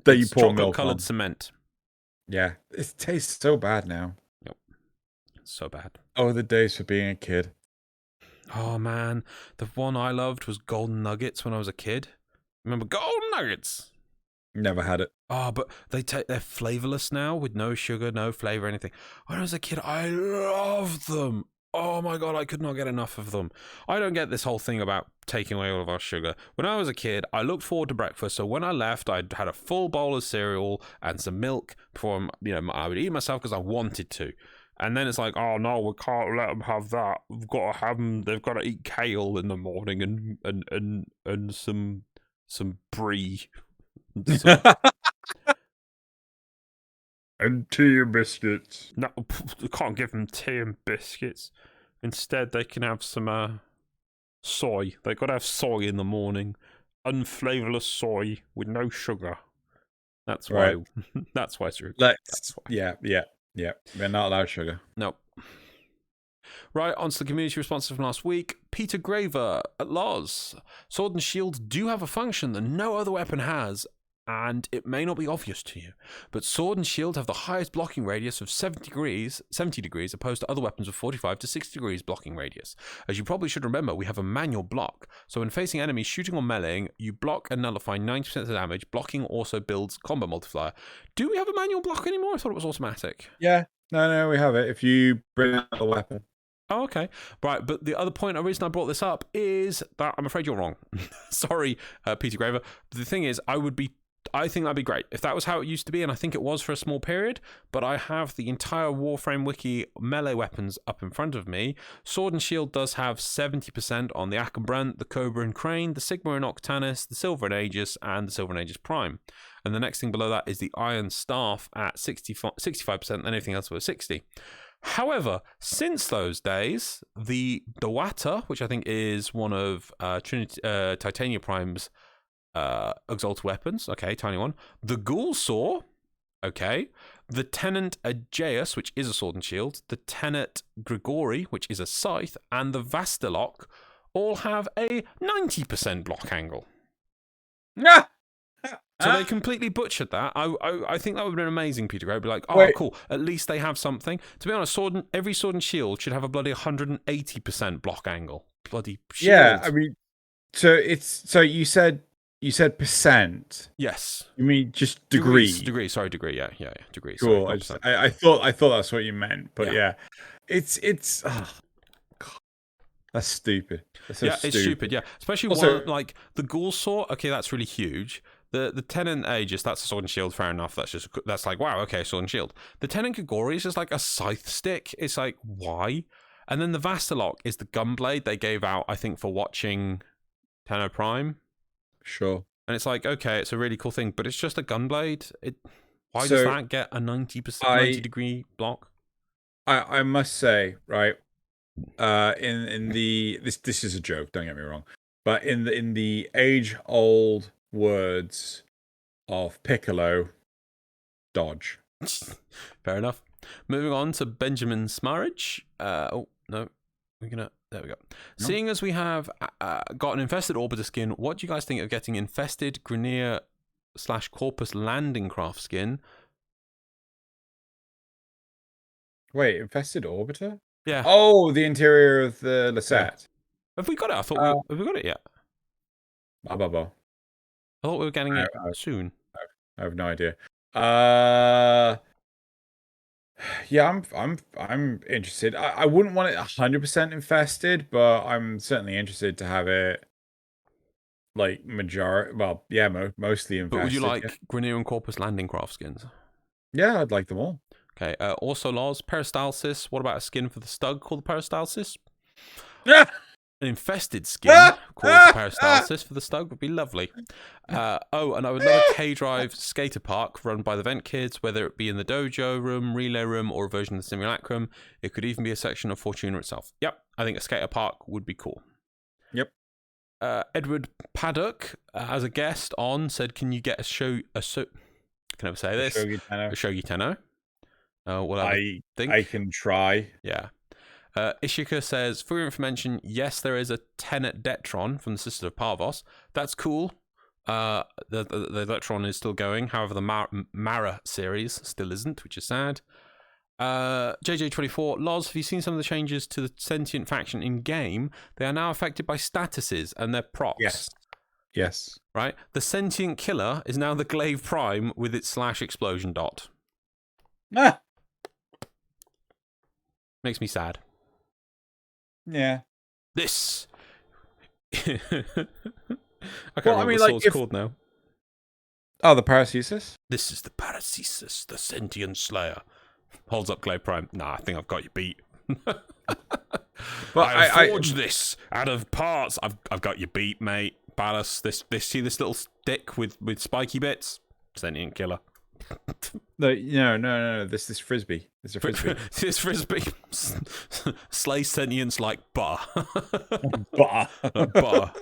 That you pour milk on. Chocolate-coloured cement. Yeah. It tastes so bad now. Yep. So bad. Oh, the days for being a kid. Oh, man. The one I loved was Golden Nuggets when I was a kid. Remember Golden Nuggets? Never had it. Oh, but they're flavourless now with no sugar, no flavour, anything. When I was a kid, I loved them. Oh my God, I could not get enough of them. I don't get this whole thing about taking away all of our sugar. When I was a kid, I looked forward to breakfast. So when I left, I'd had a full bowl of cereal and some milk before I would eat myself because I wanted to. And then it's like, oh no, we can't let them have that. We've got to have them. They've got to eat kale in the morning and some brie. And tea and biscuits. No, we can't give them tea and biscuits. Instead, they can have some soy. They've got to have soy in the morning. Unflavorless soy with no sugar. That's why. Right. That's why it's true. That's why. Yeah. They're not allowed sugar. No. Right, on to the community responses from last week. Peter Graver at Loz. Sword and shield do have a function that no other weapon has, and it may not be obvious to you, but sword and shield have the highest blocking radius of 70 degrees, opposed to other weapons of 45 to 60 degrees blocking radius. As you probably should remember, we have a manual block, so when facing enemies shooting or meleeing, you block and nullify 90% of the damage. Blocking also builds combo multiplier. Do we have a manual block anymore? I thought it was automatic. Yeah, no, we have it. If you bring out the weapon. Oh, okay. Right, but the other point, the reason I brought this up is that I'm afraid you're wrong. Sorry, Peter Graver. The thing is, I think that'd be great if that was how it used to be, and I think it was for a small period, but I have the entire Warframe wiki melee weapons up in front of me. Sword and shield does have 70% on the Akenbrant, the Cobra and Crane, the Sigma and Octanus, the Silver and Aegis, and the Silver and Aegis Prime. And the next thing below that is the Iron Staff at 65%, and anything else was 60%. However, since those days, the Dewata, which I think is one of Titania Prime's Exalted weapons, okay, tiny one. The Ghoul Saw, okay. The Tenant Aegeus, which is a sword and shield. The Tenant Grigori, which is a scythe. And the Vastilok all have a 90% block angle. So they completely butchered that. I think that would have been amazing, Peter Gray. Be like, oh, cool. At least they have something. To be honest, every sword and shield should have a bloody 180% block angle. Bloody shield. Yeah, I mean, so you said percent. Yes. You mean just degree? Degree. Sorry, degree. Yeah. Degree. Cool. Sorry, I thought that's what you meant, but yeah. It's. Oh, God. That's stupid. That's so it's stupid. Yeah, especially also, one like the Ghoul Saw. Okay, that's really huge. The Tenant Aegis, that's a sword and shield. Fair enough. That's like wow. Okay, sword and shield. The Tenant Grigori is just like a scythe stick. It's like why? And then the Vastilok is the gunblade they gave out, I think, for watching Tenno Prime. Sure. And it's like, okay, it's a really cool thing, but it's just a gunblade. Why does that get a 90 degree block? I must say, right, in the this is a joke, don't get me wrong. But in the age-old words of Piccolo, dodge. Fair enough. Moving on to Benjamin Smarridge. There we go. No. Seeing as we have got an infested orbiter skin, what do you guys think of getting infested Grineer / Corpus landing craft skin? Wait, infested orbiter? Yeah. Oh, the interior of the Lasette. Have we got it? I thought have we got it yet? Blah, blah, blah. I thought we were getting it soon. I have no idea. Yeah, I'm interested. I wouldn't want it 100% infested, but I'm certainly interested to have it like majority. Well, yeah, mostly infested. But would you like Grenier and Corpus landing craft skins? Yeah, I'd like them all. Okay. Also, Loz, Peristalsis. What about a skin for the Stug called the Peristalsis? Yeah. An infested skin called Peristalsis for the Stug would be lovely. Oh, and I would love a K-Drive skater park run by the Vent Kids, whether it be in the dojo room, relay room, or a version of the simulacrum. It could even be a section of Fortuna itself. Yep, I think a skater park would be cool. Yep. Edward Paddock, as a guest on, said, "Can you get can I ever say this? A Shogi Tenno. I can try. Yeah. Ishika says, for your information, yes, there is a Tenet Detron from the Sisters of Parvos. That's cool. The Detron is still going. However, the Mara series still isn't, which is sad. JJ24, Loz, have you seen some of the changes to the sentient faction in game? They are now affected by statuses and their procs. Yes. Right? The sentient killer is now the Glaive Prime with its /explosion dot. Makes me sad. Yeah. This. I can't remember what the sword's called now. Oh, the Paracesis? This is the Paracesis, the sentient slayer. Holds up Glaive Prime. Nah, I think I've got you beat. Well, I forged this out of parts. I've got you beat, mate. Ballast. See this little stick with spiky bits? Sentient killer. No. This is frisbee. It's a frisbee. This frisbee. Slay sentience like butter. Butter.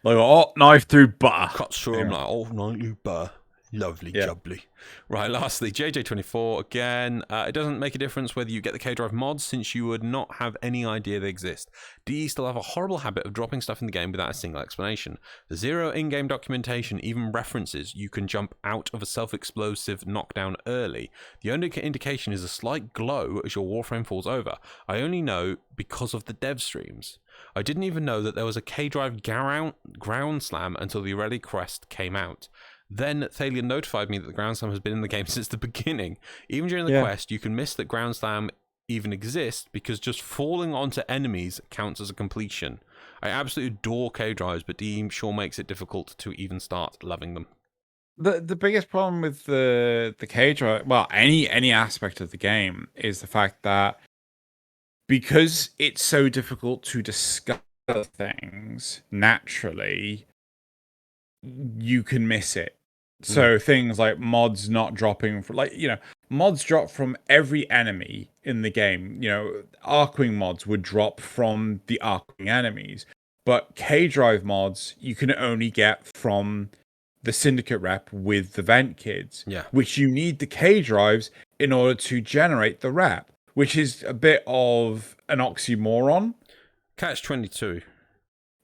Like hot knife through butter. Cuts through them like nightly butter. Lovely, jubbly. Right, lastly, JJ24 again. It doesn't make a difference whether you get the K-Drive mods, since you would not have any idea they exist. DE still have a horrible habit of dropping stuff in the game without a single explanation. The zero in-game documentation even references you can jump out of a self-explosive knockdown early. The only indication is a slight glow as your Warframe falls over. I only know because of the dev streams. I didn't even know that there was a K-Drive ground slam until the Aurelia quest came out. Then Thalion notified me that the Ground Slam has been in the game since the beginning. Even during the quest, you can miss that Ground Slam even exists because just falling onto enemies counts as a completion. I absolutely adore K-Drives, but DE sure makes it difficult to even start loving them. The biggest problem with the K-Drive, well, any aspect of the game, is the fact that because it's so difficult to discover things naturally, you can miss it. So things like mods not dropping, mods drop from every enemy in the game. Arcwing mods would drop from the Arcwing enemies, but K-Drive mods you can only get from the Syndicate rep with the Vent Kids, which you need the K-Drives in order to generate the rep, which is a bit of an oxymoron. Catch-22.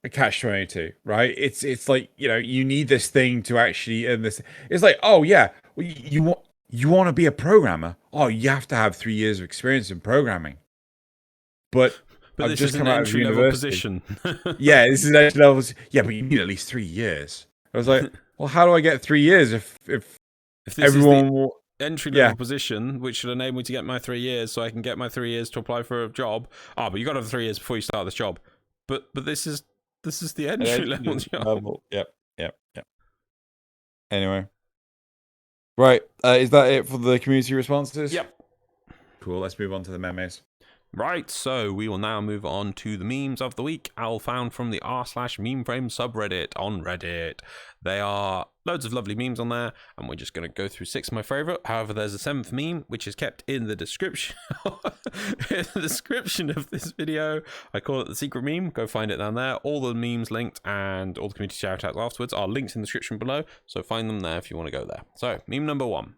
A catch-22, right? It's like, you need this thing to actually earn this. It's like, oh yeah, you want to be a programmer? Oh, you have to have 3 years of experience in programming. But I've this just is come an out of entry-level university. position. Yeah, this is entry level. Yeah, but you need at least 3 years. I was like, well, how do I get 3 years if this everyone is the entry-level position, which should enable me to get my 3 years, so I can get my 3 years to apply for a job? But you got to have 3 years before you start this job. But this is the entry-level job. Yep. Anyway. Right. Is that it for the community responses? Yep. Cool. Let's move on to the memes. Right, so we will now move on to the memes of the week, all found from the r/memeframe subreddit on Reddit. They are loads of lovely memes on there, and we're just going to go through 6 of my favourite. However, there's a 7th meme, which is kept in the description in the description of this video. I call it the secret meme. Go find it down there. All the memes linked and all the community shoutouts afterwards are linked in the description below, so find them there if you want to go there. So, meme number 1.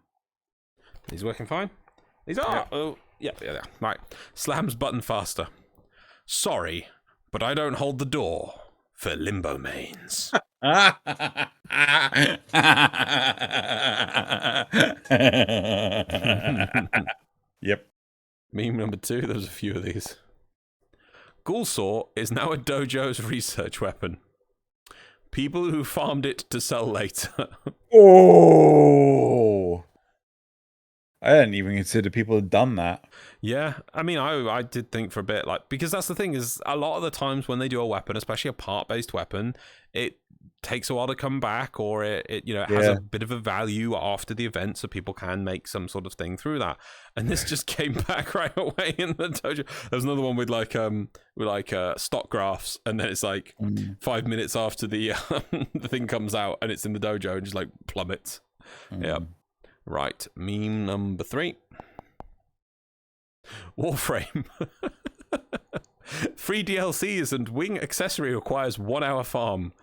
These working fine? These are. Yep. Oh, yeah. Right. Slams button faster. Sorry, but I don't hold the door for limbo mains. Yep. Meme number 2. There's a few of these. Ghoul Saw is now a dojo's research weapon. People who farmed it to sell later. Oh, I hadn't even considered people had done that. Yeah, I mean, I did think for a bit, like, because that's the thing is, a lot of the times when they do a weapon, especially a part-based weapon, it takes a while to come back, or it has a bit of a value after the event, so people can make some sort of thing through that. And this just came back right away in the dojo. There's another one with stock graphs, and then it's like 5 minutes after the the thing comes out, and it's in the dojo, and just like plummets. Yeah. Right, meme number 3. Warframe. Free DLCs and wing accessory requires 1 hour farm.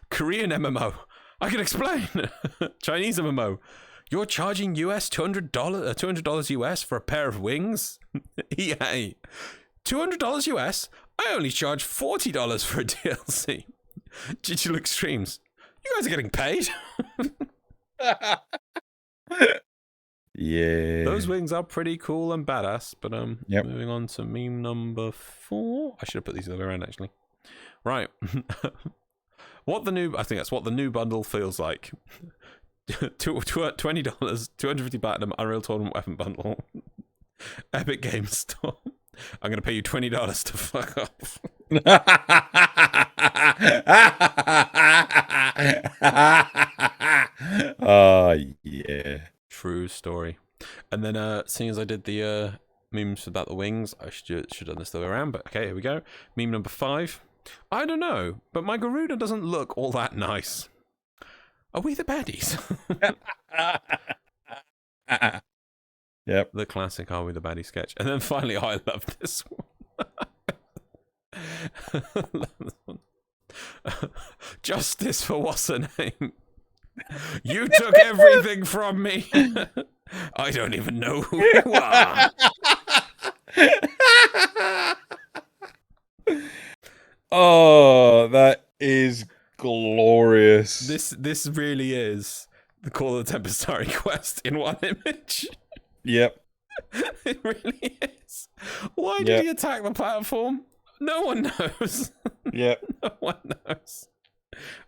Korean MMO. I can explain. Chinese MMO. You're charging US $200 US for a pair of wings? EA. $200 US? I only charge $40 for a DLC. Digital Extremes. You guys are getting paid? Yeah. Those wings are pretty cool and badass, but moving on to meme number 4. I should have put these the other way around, actually. Right. I think that's what the new bundle feels like. $20, 250 platinum, Unreal Tournament weapon bundle. Epic Games Store. I'm going to pay you $20 to fuck off. Oh, yeah. True story. And then, seeing as I did the memes about the wings, I should have done this the other way around, but okay, here we go. Meme number 5. I don't know, but my Garuda doesn't look all that nice. Are we the baddies? Yep. The classic Are We the Baddie sketch. And then finally, I love this one. Justice for what's her name? You took everything from me. I don't even know who you are. Oh, that is glorious. This really is the Call of the Tempestari quest in one image. Yep. It really is. Why did he attack the platform? No one knows. Yep. No one knows.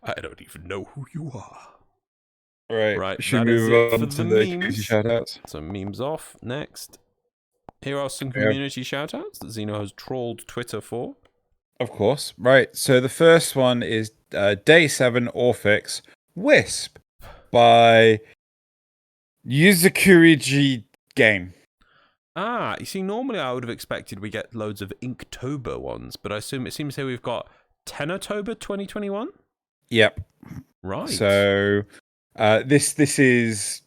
I don't even know who you are. Right. Should we move on to the community shoutouts? So memes off. Next. Here are some community shoutouts that Xeno has trawled Twitter for. Of course. Right. So the first one is Day 7 Orphix Wisp by Yuzukuriji Game. Ah, you see, normally I would have expected we get loads of Inktober ones, but I assume it seems here we've got Tennotober 2021? Yep. Right. So this is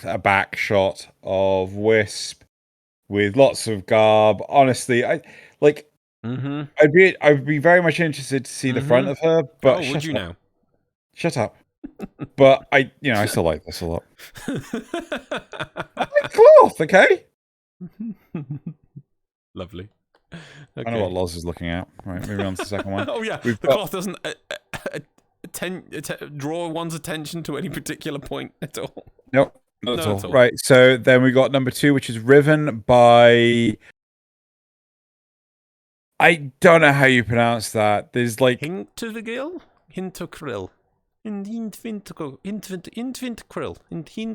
a back shot of Wisp with lots of garb. Honestly, I'd be very much interested to see the front of her, but would you now? Shut up. But I still like this a lot. I like cloth, okay? Lovely. Okay. I know what Loz is looking at. Right, moving on to the second one. Oh yeah, the cloth doesn't draw one's attention to any particular point at all. Nope, not at all. Right, so then we got number 2, which is Riven by... I don't know how you pronounce that. There's like... Hintogrill? Hintokrill.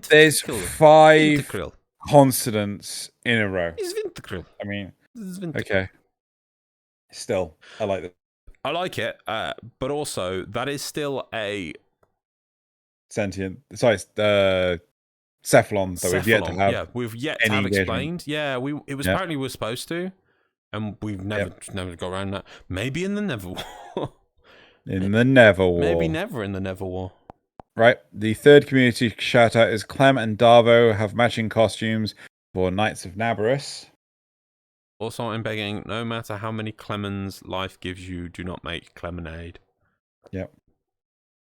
There's 5 consonants in a row. I mean, okay. Still, I like that. I like it, but also that is still a sentient. Sorry, Cephalon that we've yet to have. Yeah, we've yet to have explained. Yeah, it was apparently we're supposed to, and we've never got around that. Maybe in the Neverwar. In the Neverwar. Maybe never in the Neverwar. Right. The third community shoutout is Clem and Darvo have matching costumes for Knights of Nabarus. Also, I'm begging, no matter how many Clemens life gives you, do not make Clemonade. Yep.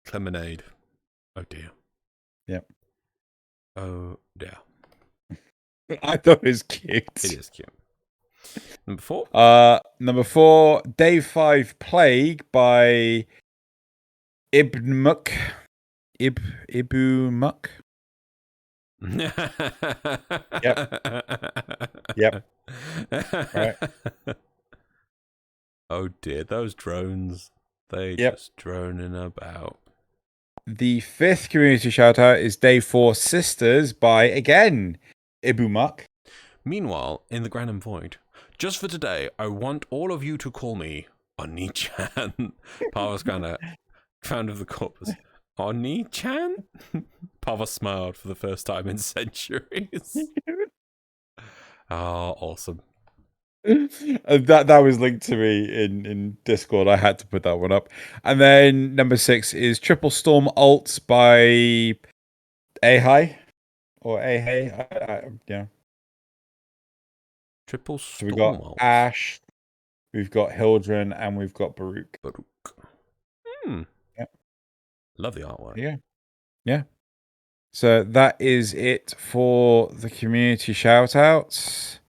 Clemonade. Oh dear. Yep. Oh dear. I thought it was cute. It is cute. Number 4? Number 4, Day 5 Plague by Ibnmuk. Ibumuk. Yep. Right. Oh dear, those drones. They Yep. just droning about. The 5th community shout out is Day 4 Sisters by, again, Ibumuk. Meanwhile, in the Grand Void, just for today, I want all of you to call me Oni-chan. Pava Scanner, founder of the corpus. Oni-chan? Pava smiled for the first time in centuries. Oh, awesome. That was linked to me in Discord. I had to put that one up. And then number 6 is Triple Storm Alts by Ahai or Ahai. Yeah. Triple So Storm we got Alts. Ash, we've got Hildren, and we've got Baruch. Yep. Love the artwork. Yeah. So that is it for the community shout outs.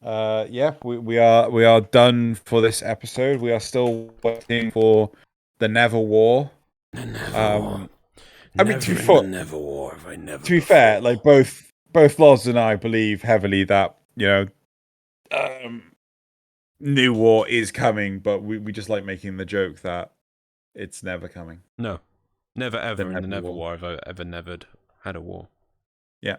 We are done for this episode. We are still waiting for the Never War. The Never War. I mean, to be fair, like both Loz and I believe heavily that New War is coming, but we just like making the joke that it's never coming. No, never ever in the Never War have I ever nevered had a war. Yeah.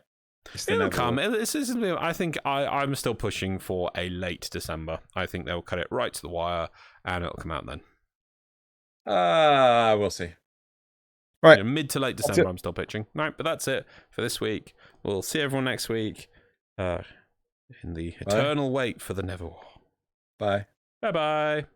It'll come. I think I'm still pushing for a late December. I think they'll cut it right to the wire, and it'll come out then. We'll see. Right, mid to late December. I'm still pitching. Right, but that's it for this week. We'll see everyone next week. In the eternal wait for the Never War. Bye. Bye.